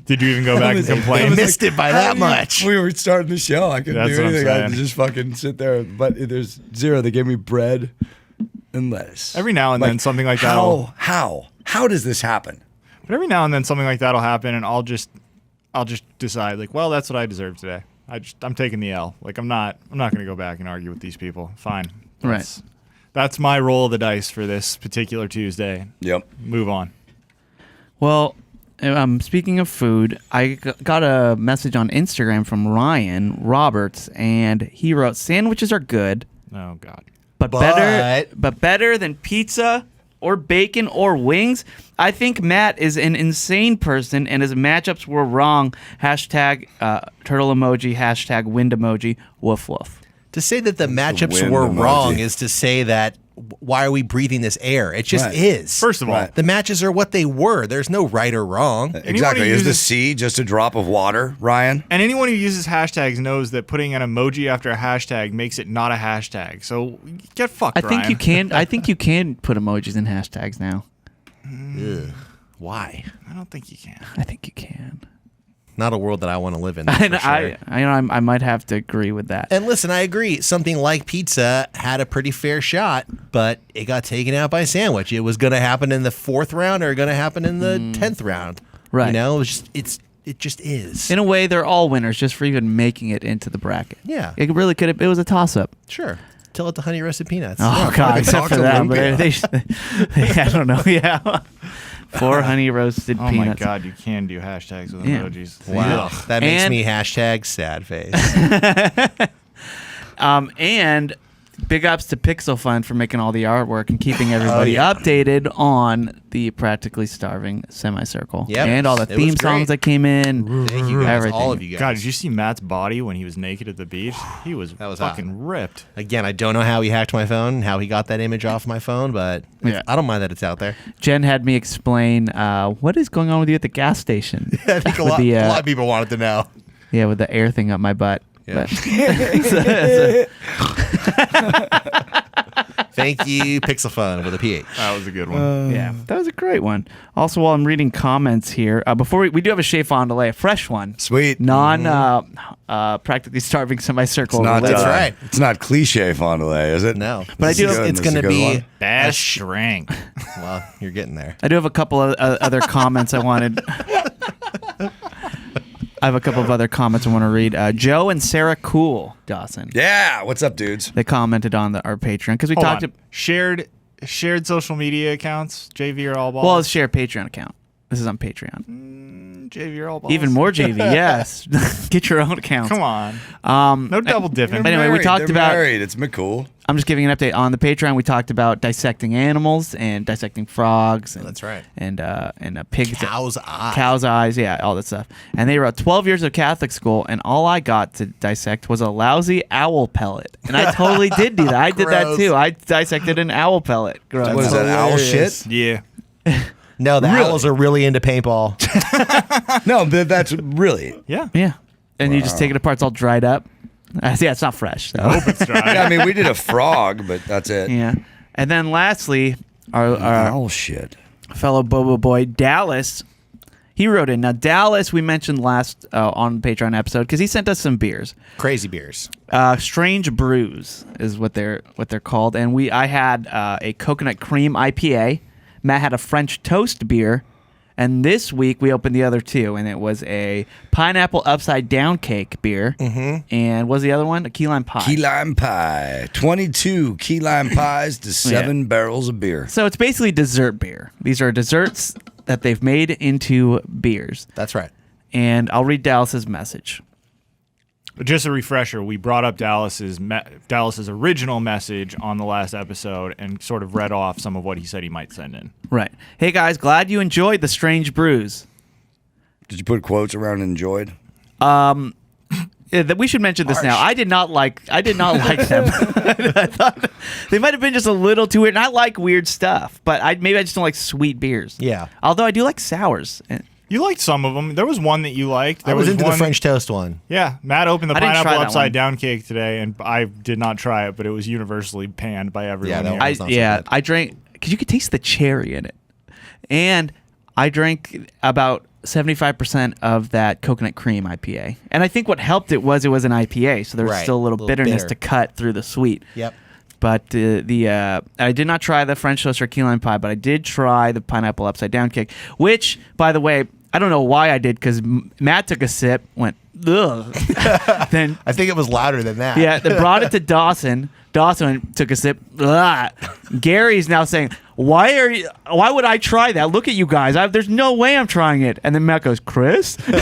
Did you even go back and complain? missed it by that much. We were starting the show. I couldn't That's do what I'm anything. I had to saying. just fucking sit there. But there's zero. They gave me bread and lettuce. Every now and then something like that. How does this happen? But every now and then something like that'll happen, and I'll just decide like, well, that's what I deserve today. I'm taking the L. Like I'm not going to go back and argue with these people. Fine. That's my roll of the dice for this particular Tuesday. Yep. Move on. Well, speaking of food, I got a message on Instagram from Ryan Roberts, and he wrote, "Sandwiches are good, Oh God. but better than pizza or bacon or wings. I think Matt is an insane person, and his matchups were wrong. Hashtag turtle emoji. Hashtag wind emoji. Woof woof." To say that the matchups wind were emoji. wrong is to say that why are we breathing this air? It just Right. is. First of all, Right. the matches are what they were. There's no right or wrong. Exactly. who Is the uses- C just a drop of water, Ryan? and anyone who uses hashtags knows that putting an emoji after a hashtag makes it not a hashtag. So get fucked, I think Ryan. you can. I think you can put emojis in hashtags now. Ugh. Why? I don't think you can. I think you can. Not a world that I want to live in. that's And for sure. I might have to agree with that. And listen, I agree. Something like pizza had a pretty fair shot, but it got taken out by sandwich. It was going to happen in the 4th round or going to happen in the 10th round. Right. You know, it just is. In a way, they're all winners just for even making it into the bracket. Yeah. It really could have. It was a toss-up. Sure. Tell it to Honey Roasted Peanuts. Oh God! Except talk for to that, but Lumpia. I don't know. Yeah, 4 honey roasted Oh peanuts. my God, you can do hashtags with Yeah. emojis. Wow. Ugh. That makes And- me hashtag sad face. And big ups to Pixel Fund for making all the artwork and keeping everybody yeah. updated on the Practically Starving Semicircle. Yep. And all the It was theme great. songs that came in. Thank you guys. Everything. All of you guys. God, did you see Matt's body when he was naked at the beach? He was, was fucking ripped. Again, I don't know how he hacked my phone and how he got that image off my phone, but Yeah. I don't mind that it's out there. Jen had me explain what is going on with you at the gas station. I think a With lot, the, a lot of people wanted to know. Yeah, with the air thing up my butt. Yeah. But- Thank you, Pixel Fun with a PH. That was a good one. Yeah, that was a great one. Also, while I'm reading comments here, before we do have a Chez Fondiler, a fresh one, Sweet. practically starving semicircle. It's not, related. That's right. It's not cliche Fondilet, is it? No. But I do- It's going to be. Bad shrink. Well, you're getting there. I do have a couple of other comments I wanted. I have a couple of other comments I want to read. Joe and Sarah Cool Dawson. Yeah. What's up, dudes? They commented on our Patreon because we Hold talked. on. Shared social media accounts, JV or all balls? Well, it's share Patreon account. This is on Patreon. JV or all balls? Even more JV. Yes, get your own account. Come on. No double dipping. But anyway, we talked They're about- married. It's McCool. I'm just giving an update on the Patreon. We talked about dissecting animals and dissecting frogs. And, That's right. And a pig's Cow's eye. Cow's eyes, yeah, all that stuff. And they wrote 12 years of Catholic school, and all I got to dissect was a lousy owl pellet. And I totally did do that. I did that Gross. too. I dissected an owl pellet. Gross. What is that, owl hilarious. shit? Yeah. No, the Really? Owls are really into paintball. No, that's really. Yeah. Yeah. And you just take it apart. It's all dried up. Yeah, it's not fresh. So. Hope it's dry. I mean, we did a frog, but that's it. Yeah. And then lastly, our Oh shit. fellow Bobo boy, Dallas, he wrote in. Now, Dallas, we mentioned last on the Patreon episode because he sent us some beers. Crazy beers. Strange Brews is what they're called. And I had a coconut cream IPA. Matt had a French toast beer. And this week we opened the other two, and it was a pineapple upside down cake beer. Mm-hmm. And what was the other one? A key lime pie. Key lime pie. 22 key lime pies to 7 barrels of beer. So it's basically dessert beer. These are desserts that they've made into beers. That's right. And I'll read Dallas's message. Just a refresher, we brought up Dallas's original message on the last episode and sort of read off some of what he said he might send in. Right. Hey guys, glad you enjoyed the Strange Brews. Did you put quotes around enjoyed? We should mention this now. I did not like them. I thought they might have been just a little too weird. And I like weird stuff, but maybe I just don't like sweet beers. Yeah. Although I do like sours. You liked some of them. There was one that you liked. There I was into one, the French toast one. Yeah, Matt opened the I didn't try pineapple that upside one. down cake today, and I did not try it, but it was universally panned by everyone. that here. one was not so good. I drank because you could taste the cherry in it, and I drank about 75% of that coconut cream IPA. And I think what helped it was an IPA, so there was Right. still a little bitterness bitter. to cut through the sweet. Yep. But I did not try the French toast or key lime pie, but I did try the pineapple upside down cake, which, by the way, I don't know why I did because Matt took a sip, went ugh, then I think it was louder than that. yeah, then brought it to Dawson. Dawson took a sip. Ugh. Gary's now saying, "Why would I try that? Look at you guys. There's no way I'm trying it." And then Matt goes, "Chris." Well,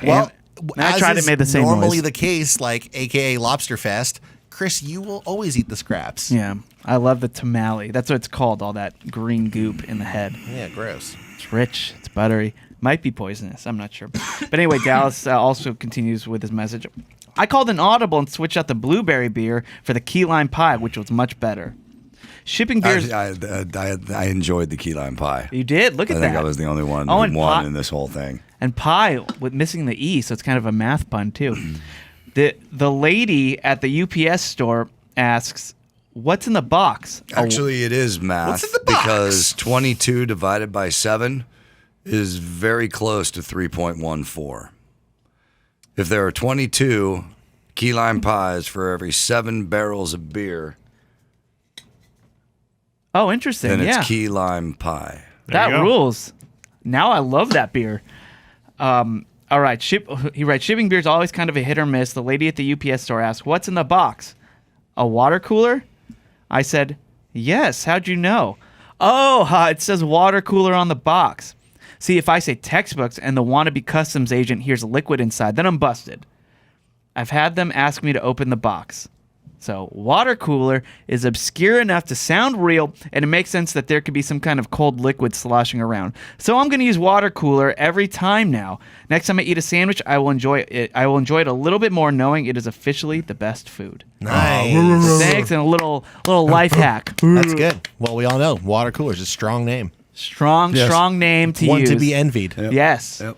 I as tried is it, made the same normally noise. the case, like AKA Lobster Fest, Chris, you will always eat the scraps. Yeah, I love the tamale. That's what it's called. All that green goop in the head. Yeah, gross. It's rich. It's buttery. Might be poisonous. I'm not sure. But anyway, Dallas also continues with his message. I called an audible and switched out the blueberry beer for the key lime pie, which was much better. Shipping beers. I enjoyed the key lime pie. You did? Look at I that. think I was the only one Oh, who and won pie- in this whole thing. And pie with missing the E, so it's kind of a math pun too. The lady at the UPS store asks, "What's in the box?" Actually, it is math What's in the box? because 22 divided by 7 is very close to 3.14. If there are 22 key lime pies for every 7 barrels of beer, Oh, interesting. then yeah, it's key lime pie. There you that go. rules. Now I love that beer. All right, he writes, shipping beer is always kind of a hit or miss. The lady at the UPS store asked, "What's in the box? A water cooler?" I said, "Yes. How'd you know?" "Oh, it says water cooler on the box." See, if I say textbooks and the wannabe customs agent hears liquid inside, then I'm busted. I've had them ask me to open the box. So, water cooler is obscure enough to sound real, and it makes sense that there could be some kind of cold liquid sloshing around. So, I'm going to use water cooler every time now. Next time I eat a sandwich, I will enjoy it. I will enjoy it a little bit more, knowing it is officially the best food. Nice. Thanks, and a little life hack. That's good. Well, we all know water cooler is a strong name. Strong name to One use. to be envied. Yes. Yep.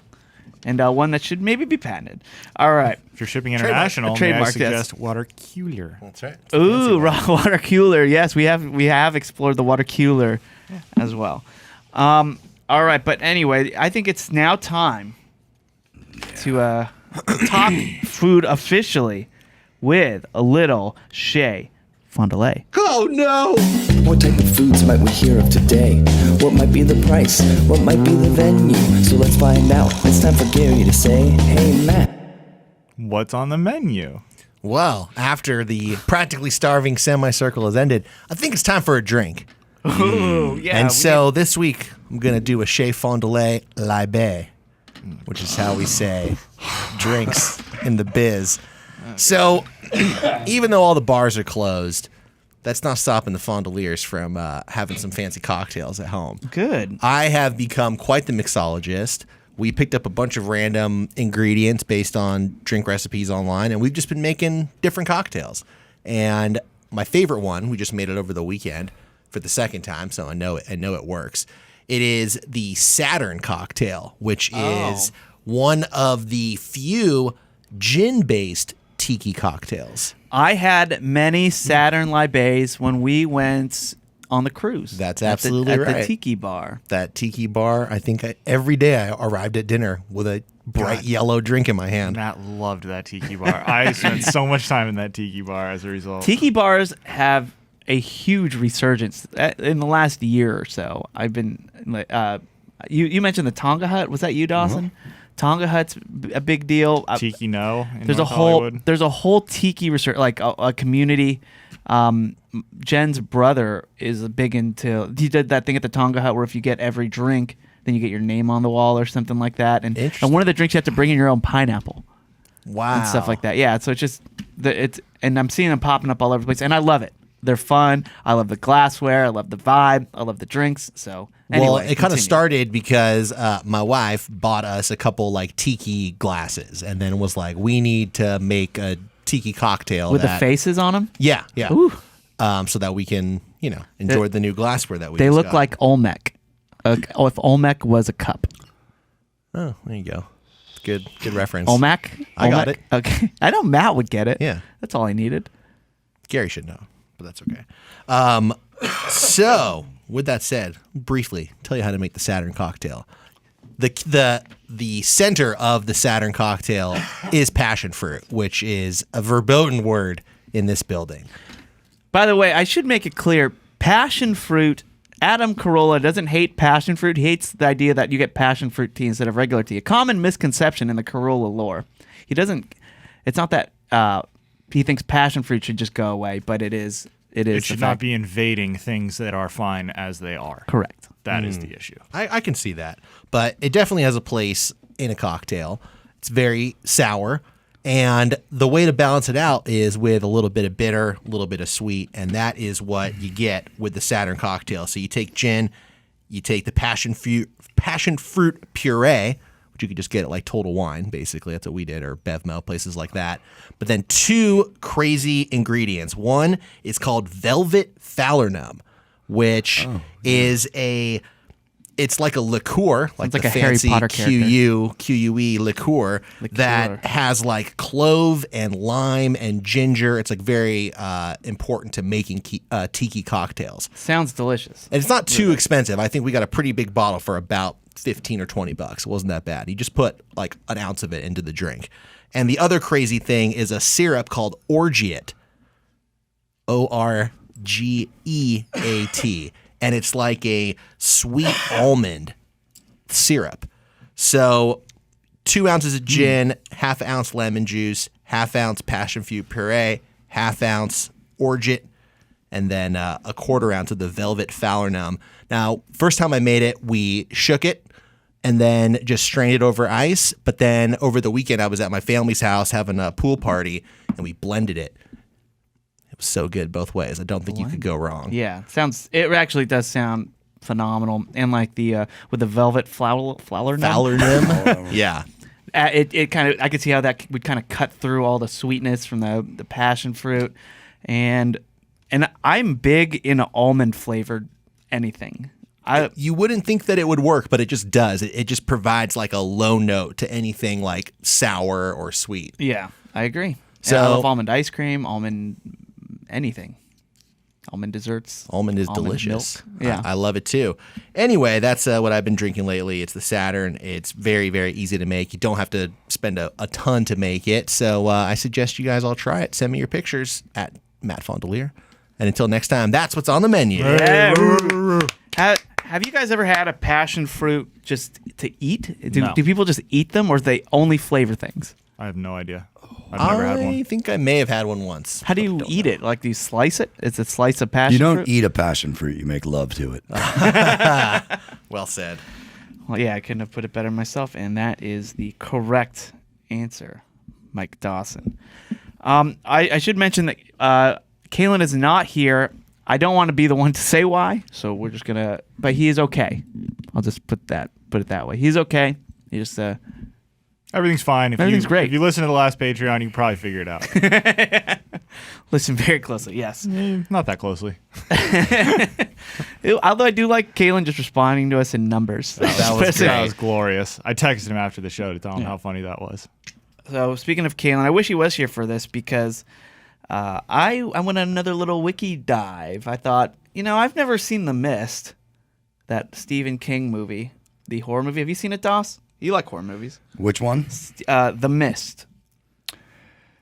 And one that should maybe be patented. All right. If you're shipping international, may I Trademark, yes. suggest water cooler? That's right. Ooh, water cooler. Yes, we have explored the water cooler as well. All right, but anyway, I think it's now time to talk food officially with a little Shay Fondiler. What type of foods might we hear of today? What might be the price? What might be the venue? So let's find out. It's time for Gary to say, "Hey Matt." What's on the menu? Well, after the practically starving semicircle has ended, I think it's time for a drink. Ooh, yeah. And so this week, I'm going to do a Chez Fondiler libay, which is how we say drinks in the biz. So even though all the bars are closed, that's not stopping the Fondeliers from having some fancy cocktails at home. Good. I have become quite the mixologist. We picked up a bunch of random ingredients based on drink recipes online, and we've just been making different cocktails. And my favorite one, we just made it over the weekend for the second time, so I know it works, It is the Saturn Cocktail, which is one of the few gin-based tiki cocktails. I had many Saturn libays when we went on the cruise. That's absolutely right. At the tiki bar. That tiki bar, I think every day I arrived at dinner with a bright yellow drink in my hand. Matt loved that tiki bar. I spent so much time in that tiki bar as a result. Tiki bars have a huge resurgence in the last year or so. I've been you mentioned the Tonga Hut. Was that you, Dawson? Tonga Hut's a big deal. Tiki No. In There's North a whole Hollywood. there's a whole tiki research, like a community. Jen's brother is big into. He did that thing at the Tonga Hut where if you get every drink, then you get your name on the wall or something like that. And one of the drinks you have to bring in your own pineapple. Wow. And stuff like that. Yeah. So it's just and I'm seeing them popping up all over the place, and I love it. They're fun. I love the glassware. I love the vibe. I love the drinks. So anyway, well, it kind of started because my wife bought us a couple like tiki glasses, and then was like, "We need to make a tiki cocktail with the faces on them." Yeah, yeah. Ooh. So that we can, enjoy the new glassware that we. They just look got. like Olmec. If Olmec was a cup. Oh, there you go. Good reference. Olmec. I got it. Okay, I know Matt would get it. Yeah, that's all I needed. Gary should know, but that's okay. So, with that said, briefly tell you how to make the Saturn Cocktail. The center of the Saturn Cocktail is passion fruit, which is a verboten word in this building. By the way, I should make it clear: passion fruit. Adam Carolla doesn't hate passion fruit. He hates the idea that you get passion fruit tea instead of regular tea. A common misconception in the Carolla lore. He doesn't. It's not that he thinks passion fruit should just go away, but it is. It should not be invading things that are fine as they are. Correct. That is the issue. I can see that, but it definitely has a place in a cocktail. It's very sour, and the way to balance it out is with a little bit of bitter, a little bit of sweet, and that is what you get with the Saturn Cocktail. So you take gin, you take the passion fruit puree, which you could just get at like Total Wine, basically. That's what we did, or Bevmo, places like that. But then two crazy ingredients. One is called Velvet Falernum, which is it's like a liqueur, like the a Harry fancy Potter character. QUE liqueur that has like clove and lime and ginger. It's like very important to making tiki cocktails. Sounds delicious. And it's not too expensive. I think we got a pretty big bottle for about $15 or $20. It wasn't that bad. You just put like an ounce of it into the drink. And the other crazy thing is a syrup called Orgeat. ORGEAT. And it's like a sweet almond syrup. So 2 ounces of gin, half ounce lemon juice, half ounce passion fruit puree, half ounce Orgeat, and then a 1/4 ounce of the Velvet Falernum. Now, first time I made it, we shook it and then just strained it over ice. But then over the weekend, I was at my family's house having a pool party, and we blended it. It was so good both ways. I don't think you could go wrong. Yeah, it actually does sound phenomenal. And like the with the Velvet Falernum. Yeah. It kind of, I could see how that would kind of cut through all the sweetness from the passion fruit, and I'm big in almond flavored anything. You wouldn't think that it would work, but it just does. It just provides like a low note to anything like sour or sweet. Yeah, I agree. So I love almond ice cream, almond anything. Almond desserts. Almond is almond delicious. Milk. Yeah. I love it too. Anyway, that's what I've been drinking lately. It's the Saturn. It's very, very easy to make. You don't have to spend a ton to make it. So I suggest you guys all try it. Send me your pictures at Matt Fondiler. And until next time, that's what's on the menu. Yeah. Have you guys ever had a passion fruit just to eat? No. Do people just eat them, or do they only flavor things? I have no idea. I've never had one. I think I may have had one once. How do you eat it? Like, do you slice it? It's a slice of passion You don't fruit? eat a passion fruit. You make love to it. Well said. Well, yeah, I couldn't have put it better myself, and that is the correct answer, Mike Dawson. I should mention that Kalen is not here. I don't want to be the one to say why, so we're just gonna. But he is okay. I'll just put it that way. He's okay. He just Everything's fine. Everything's great. If you listen to the last Patreon, you can probably figure it out. Listen very closely, yes. Not that closely. Although I do like Kalen just responding to us in numbers. That was glorious. I texted him after the show to tell him how funny that was. So speaking of Kalen, I wish he was here for this because I went on another little wiki dive. I thought, I've never seen The Mist, that Stephen King movie, the horror movie. Have you seen it, Doss? You like horror movies. Which one? The Mist.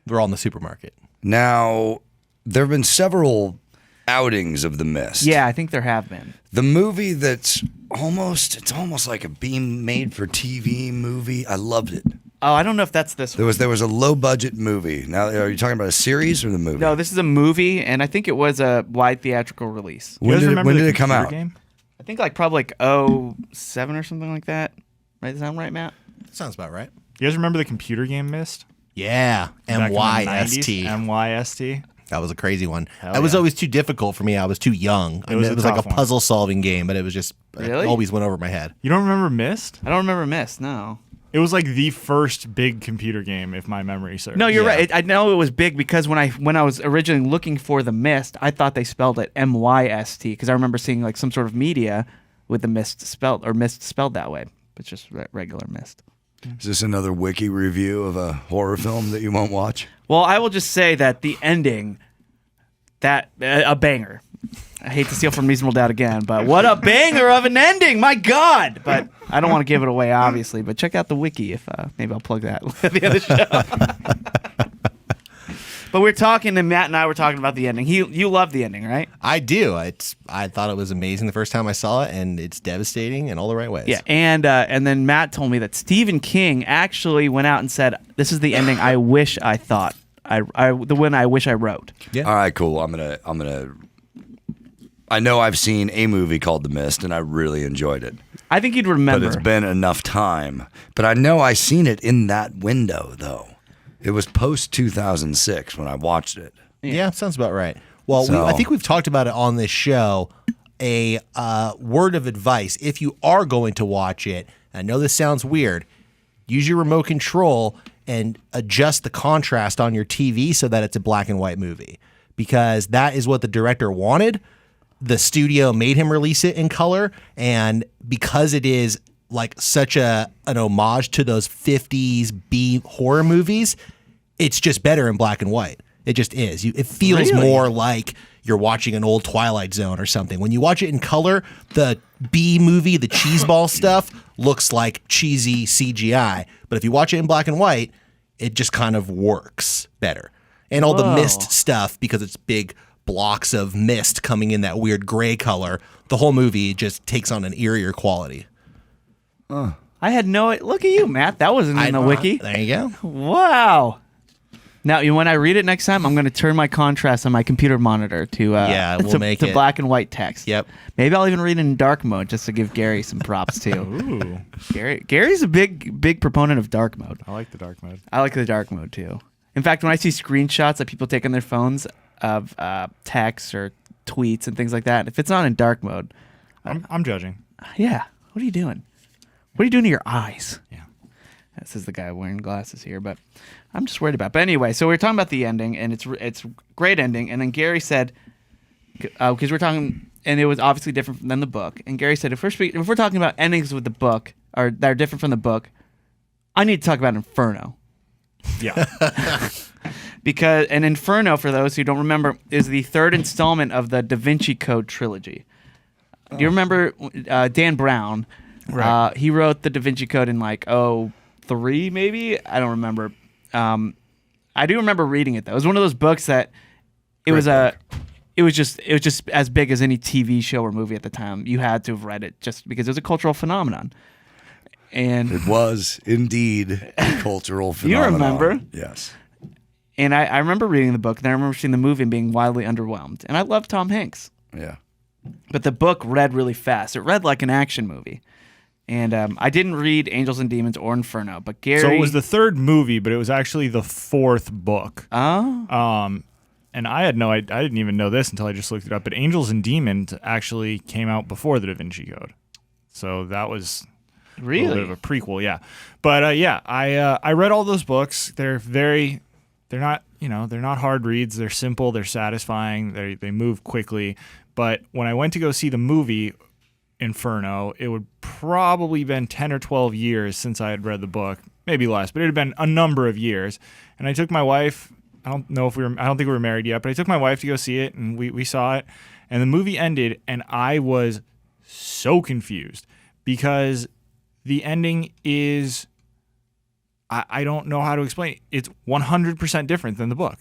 We're all in the supermarket. Now, there have been several outings of The Mist. Yeah, I think there have been. The movie that's almost like a being made for TV movie. I loved it. Oh, I don't know if that's this one. There was a low budget movie. Now, are you talking about a series or the movie? No, this is a movie, and I think it was a wide theatrical release. You guys remember when the did it come computer out? Game? I think probably 07 or something like that. Right? Does that sound right, Matt? Sounds about right. You guys remember the computer game Myst? Yeah, Back in the MYST. 90s? MYST. That was a crazy one. Hell That was yeah. always too difficult for me. I was too young. It was a like a tough one. puzzle solving game, but it was just Really? it always went over my head. You don't remember Myst? I don't remember Mist, no. It was like the first big computer game, if my memory serves. No, you're Yeah. right. I know it was big because when I was originally looking for The Mist, I thought they spelled it MYST because I remember seeing like some sort of media with the Mist spelled that way. It's just regular Mist. Is this another wiki review of a horror film that you won't watch? Well, I will just say that the ending, a banger. I hate to steal from Reasonable Doubt again, but what a banger of an ending! My God! But I don't want to give it away, obviously. But check out the wiki if maybe I'll plug that at the end of the show. But we're talking, and Matt and I were talking about the ending. You love the ending, right? I do. I thought it was amazing the first time I saw it, and it's devastating in all the right ways. Yeah, and then Matt told me that Stephen King actually went out and said, "This is the ending I wish I thought. The one I wish I wrote." Yeah. All right, cool. I'm gonna. I know I've seen a movie called The Mist, and I really enjoyed it. I think you'd remember. But it's been enough time. But I know I seen it in that window, though. It was post 2006 when I watched it. Yeah, sounds about right. Well, So- I think we've talked about it on this show. A word of advice: if you are going to watch it, I know this sounds weird, use your remote control and adjust the contrast on your TV so that it's a black and white movie, because that is what the director wanted. The studio made him release it in color, and because it is like such an homage to those 50s B horror movies, it's just better in black and white. It just is. It feels Really? more like you're watching an old Twilight Zone or something. When you watch it in color, the B movie, the cheeseball stuff, looks like cheesy CGI. But if you watch it in black and white, it just kind of works better. And all the Whoa. mist stuff, because it's big blocks of mist coming in that weird gray color, the whole movie just takes on an eerier quality. I had no. Look at you, Matt. That wasn't in the wiki. There you go. Wow. Now, when I read it next time, I'm going to turn my contrast on my computer monitor to we'll make to it. black and white text. Yep. Maybe I'll even read it in dark mode just to give Gary some props too. Ooh, Gary's a big proponent of dark mode. I like the dark mode. I like the dark mode too. In fact, when I see screenshots that people take on their phones of texts or tweets and things like that, if it's not in dark mode, I'm judging. yeah, what are you doing? What are you doing to your eyes? Yeah. This is the guy wearing glasses here, but I'm just worried about it. But anyway, so we were talking about the ending, and it's a great ending. And then Gary said, because we're talking, and it was obviously different than the book. And Gary said, if we're talking about endings with the book, or that are different from the book, I need to talk about Inferno. Yeah. Because an Inferno, for those who don't remember, is the third installment of the Da Vinci Code trilogy. Do you remember Dan Brown? Right. He wrote the Da Vinci Code in like 03, maybe? I don't remember. I do remember reading it though. It was one of those books that it was just as big as any TV show or movie at the time. You had to have read it just because it was a cultural phenomenon. And It was indeed a cultural phenomenon. remember? Yes. And I remember reading the book, and I remember seeing the movie and being wildly underwhelmed. And I love Tom Hanks. Yeah. But the book read really fast. It read like an action movie. And I didn't read Angels and Demons or Inferno, but Gary... So it was the third movie, but it was actually the fourth book. Oh? And I didn't even know this until I just looked it up. But Angels and Demons actually came out before the Da Vinci Code. So that was Really? A little bit of a prequel, yeah. But I read all those books. They're not hard reads. They're simple. They're satisfying. They move quickly. But when I went to go see the movie Inferno, it would probably been 10 or 12 years since I had read the book, maybe less, but it had been a number of years. And I took my wife. I don't think we were married yet, but I took my wife to go see it, and we saw it. And the movie ended, and I was so confused because the ending is, I don't know how to explain it. It's 100% different than the book.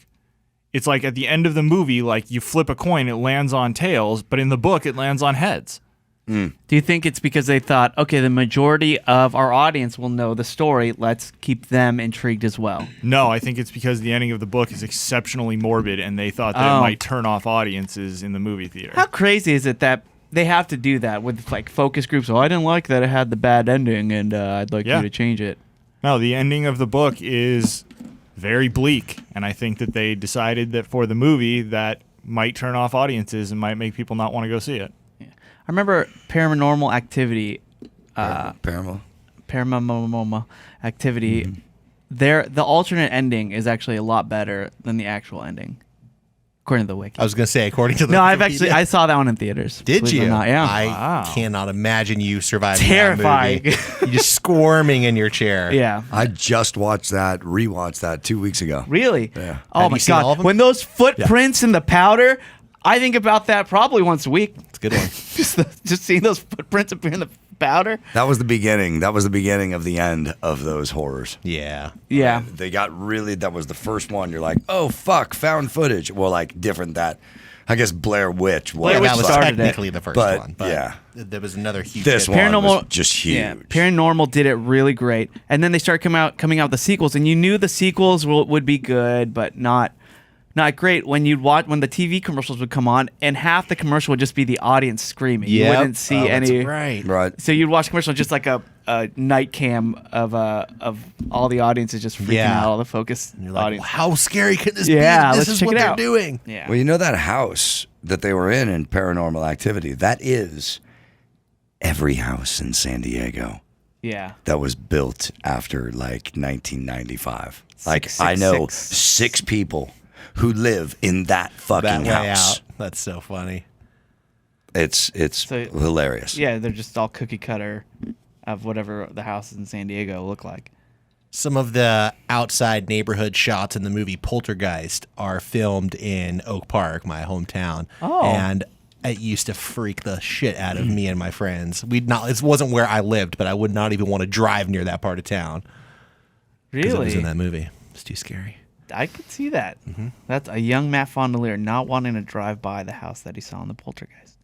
It's like at the end of the movie, like you flip a coin, it lands on tails, but in the book, it lands on heads. Do you think it's because they thought, okay, the majority of our audience will know the story, let's keep them intrigued as well? No, I think it's because the ending of the book is exceptionally morbid, and they thought that it might turn off audiences in the movie theater. How crazy is it that they have to do that with like focus groups? Oh, I didn't like that it had the bad ending, and I'd like you to change it. No, the ending of the book is very bleak, and I think that they decided that for the movie that might turn off audiences and might make people not want to go see it. Yeah. I remember Paranormal Activity. Paranormal Activity. Mm-hmm. The alternate ending is actually a lot better than the actual ending, according to the wiki. I was going to say, according to the No, Wikipedia. I saw that one in theaters. Did believe it you? or not. Yeah. I cannot imagine you surviving Terrifying. that movie. You're just squirming in your chair. Yeah. I just rewatched that 2 weeks ago. Really? Yeah. Oh Have my you seen all god! of them? When those footprints in the powder, I think about that probably once a week. It's a good one. just seeing those footprints appear in the powder. That was the beginning. That was the beginning of the end of those horrors. Yeah. Yeah. They got really, that was the first one. You're like, oh, fuck, found footage. Well, like, different that, I guess Blair Witch was. Blair Witch that was started it. technically the first But, one. But yeah. there was another huge This hit. one was just huge. Yeah, Paranormal did it really great, and then they started coming out with the sequels, and you knew the sequels would be good, but not great. When you'd watch when the TV commercials would come on, and half the commercial would just be the audience screaming. You Yep. wouldn't see That's any. right. Right. So you'd watch commercial just like a night cam of all the audiences just freaking Yeah. out, all the focus You're like, audience. well, how scary could this Yeah, be? This let's is check what it they're out. doing. Yeah. Well, you know that house that they were in Paranormal Activity? That is every house in San Diego Yeah. that was built after like 1995. Like, I know 6 people who live in that fucking That way house. out. That's so funny. It's So- hilarious. Yeah, they're just all cookie cutter of whatever the houses in San Diego look like. Some of the outside neighborhood shots in the movie Poltergeist are filmed in Oak Park, my hometown. Oh. And it used to freak the shit out of me and my friends. It wasn't where I lived, but I would not even want to drive near that part of town. Because it was in Really? that movie. It's too scary. I could see that. Mm-hmm. That's a young Matt Fondiler not wanting to drive by the house that he saw in the Poltergeist.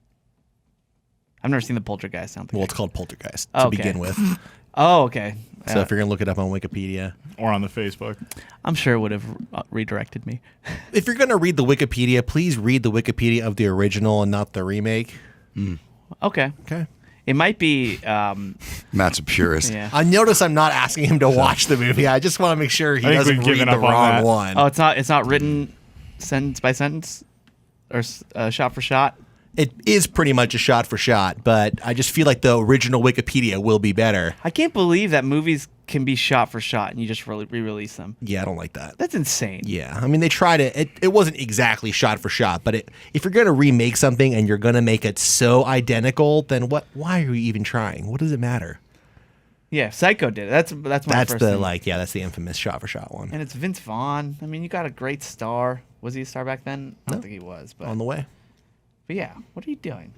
I've never seen the Poltergeist. I don't think Well, I- it's called Poltergeist Oh, to okay. begin with. Oh, okay. So if you're going to look it up on Wikipedia. Or on the Facebook. I'm sure it would have redirected me. If you're going to read the Wikipedia, please read the Wikipedia of the original and not the remake. Okay. Okay. It might be. Matt's a purist. Yeah. I notice I'm not asking him to watch the movie. I just want to make sure he I think doesn't we've read given the up on wrong that. one. Oh, it's not written sentence by sentence or shot for shot. It is pretty much a shot for shot, but I just feel like the original Wikipedia will be better. I can't believe that movies can be shot for shot and you just re-release them. Yeah, I don't like that. That's insane. Yeah, I mean, they tried it. It wasn't exactly shot for shot, but if you're going to remake something and you're going to make it so identical, then why are you even trying? What does it matter? Yeah, Psycho did it. That's my That's first the thing. that's the infamous shot for shot one. And it's Vince Vaughn. I mean, you got a great star. Was he a star back then? I don't think he was. But, On the way. but yeah, what are you doing?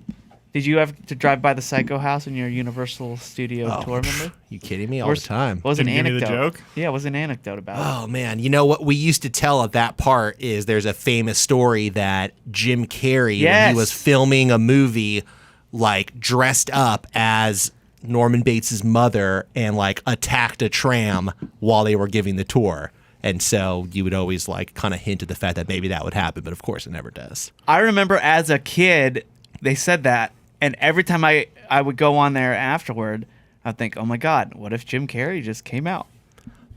Did you have to drive by the Psycho house in your Universal Studio tour? Remember? You kidding me? All the time. What was an Didn't give me the anecdote? joke? Yeah, what was an anecdote about it? Oh man, you know what we used to tell at that part is there's a famous story that Jim Carrey, when Yes. he was filming a movie, like dressed up as Norman Bates's mother and like attacked a tram while they were giving the tour. And so you would always like kind of hint at the fact that maybe that would happen, but of course it never does. I remember as a kid, they said that, and every time I would go on there afterward, I'd think, oh my God, what if Jim Carrey just came out?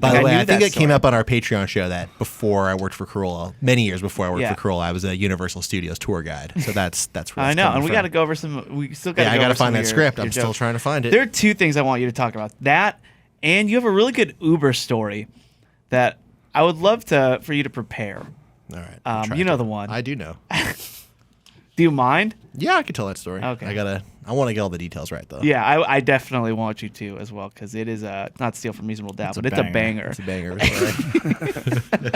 By the way, I think that it came story. up on our Patreon show that before I worked for Corolla, many years before I worked Yeah. for Corolla, I was a Universal Studios tour guide. So that's where I it's know, coming and we from. got to go over some. We still got. Yeah, I got to find that script. I'm still trying to find it. There are two things I want you to talk about. That, and you have a really good Uber story that I would love for you to prepare. All right. I'll try You know to. the one. I do know. Do you mind? Yeah, I can tell that story. Okay. I want to get all the details right though. Yeah, I definitely want you to as well because it is not Steal from Reasonable Doubt, but it's a banger. It's a banger. Sorry.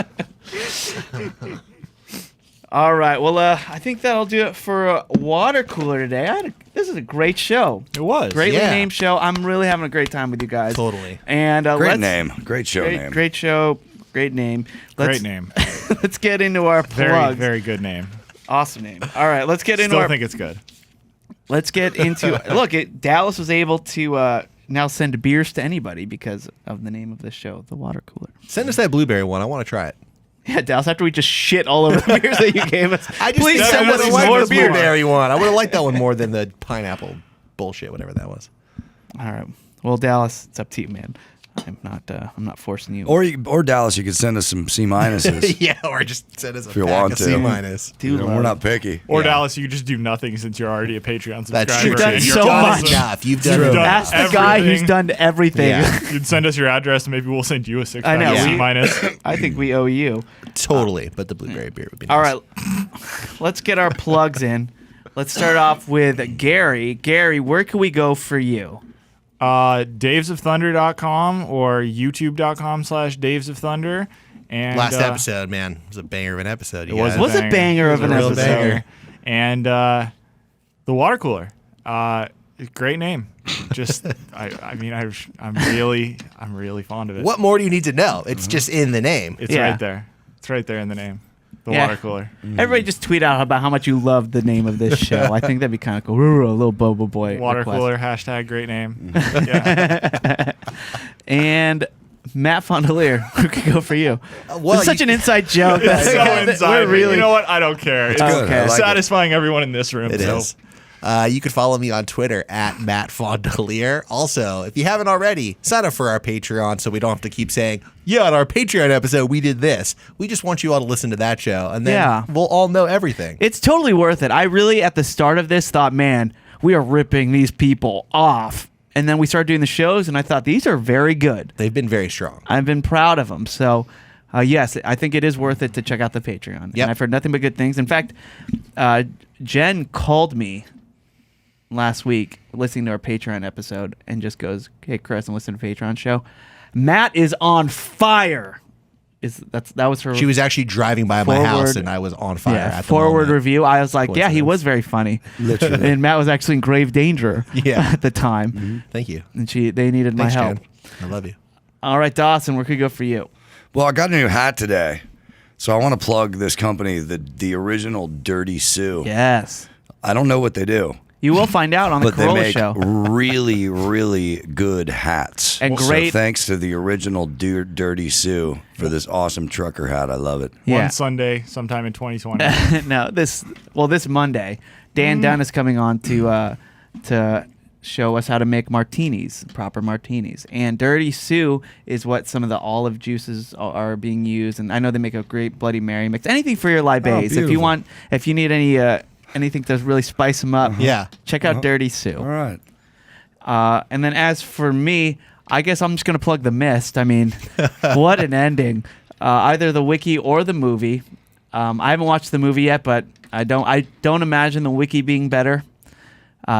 All right, well, I think that'll do it for Watercooler today. This is a great show. It was. Greatly Yeah. named show. I'm really having a great time with you guys. Totally. And Great name. Great show name. Great show. Great name. Great name. Let's get into our Very, plugs. very good name. Awesome name. All right, let's get into Still our. think it's good. Let's get into. Look, Dallas was able to now send beers to anybody because of the name of this show, the Watercooler. Send us that blueberry one. I want to try it. Yeah, Dallas. After we just shit all over the beers that you gave us, please that send was us more more beer. beer. blueberry one. I would have liked that one more than the pineapple bullshit, whatever that was. All right. Well, Dallas, it's up to you, man. I'm not forcing you. Or Dallas, you could send us some C minuses. Yeah, or just send us a If you pack want of to. C minus. Dude, We're not picky. Or Yeah. Dallas, you could just do nothing since you're already a Patreon subscriber. That's true. You've done and so you're much. awesome. Enough. You've done You've enough. done That's the guy who's everything. done everything. Yeah. You'd send us your address, and maybe we'll send you a 6 I know, pack of we- C minus. I think we owe you. Totally, but the blueberry beer would be nice. All right, let's get our plugs in. Let's start off with Gary. Gary, where can we go for you? DavesOfThunder.com or YouTube.com/DavesOfThunder. And Last episode, man, it was a banger of an episode. You was guys. Was a banger of It was an a real episode. banger. And the Watercooler. Great name. Just, I'm really fond of it. What more do you need to know? It's just in the name. It's Yeah. right there. It's right there in the name. The Yeah. Watercooler. Everybody just tweet out about how much you love the name of this show. I think that'd be kind of cool. A little Bobo Boy Watercooler, hashtag great name. Yeah. And Matt Fondiler, who could go for you? well, It's such an inside joke. It's so We're inside. really, You know what? I don't care. It's good. I like it. satisfying everyone in this room. It so. is. You can follow me on Twitter at Matt Fondiler. Also, if you haven't already, sign up for our Patreon so we don't have to keep saying, yeah, on our Patreon episode, we did this. We just want you all to listen to that show, and then Yeah. we'll all know everything. It's totally worth it. I really, at the start of this, thought, man, we are ripping these people off. And then we started doing the shows, and I thought, these are very good. They've been very strong. I've been proud of them. So, yes, I think it is worth it to check out the Patreon. Yep. And I've heard nothing but good things. In fact, Jen called me last week listening to our Patreon episode and just goes, hey, Chris, I'm listening to the Patreon show. Matt is on fire. That was her. She was actually driving by my house, Forward- and I was on fire at the forward moment. review. I was like, yeah, he Coincidence. was very funny. Literally. And Matt was actually in grave danger Yeah. at the time. Thank you. And they needed Thanks, my help. Jen. I love you. All right, Dawson, where could we go for you? Well, I got a new hat today. So I want to plug this company, the original Dirty Sue. Yes. I don't know what they do, You will find out on the but they Corolla make show. really, really good hats. And So great- thanks to the original Dirty Sue for this awesome trucker hat. I love it. Yeah. One Sunday, sometime in 2020. No, this Monday, Dan Dunn is coming on to show us how to make martinis, proper martinis. And Dirty Sue is what some of the olive juices are being used. And I know they make a great Bloody Mary mix. Anything for your libays. beautiful. If you need anything to really spice them up, Yeah. check out Dirty Sue. All right. And then as for me, I guess I'm just gonna plug The Mist. I mean, what an ending! Either the wiki or the movie. I haven't watched the movie yet, but I don't imagine the wiki being better.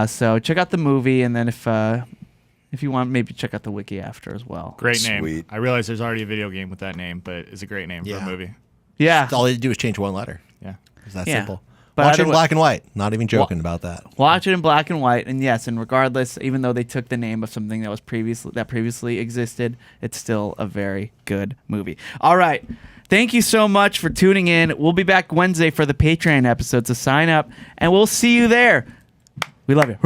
So check out the movie, and then if you want, maybe check out the wiki after as well. Great name. Sweet. I realize there's already a video game with that name, but it's a great name for Yeah. a movie. Yeah, All they do is change one letter. Yeah. It's that Yeah. simple. But Watch I it in don't- black and white. Not even joking about that. watch it in black and white. And yes, and regardless, even though they took the name of something that was previously existed, it's still a very good movie. All right. Thank you so much for tuning in. We'll be back Wednesday for the Patreon episode, so sign up, and we'll see you there. We love you.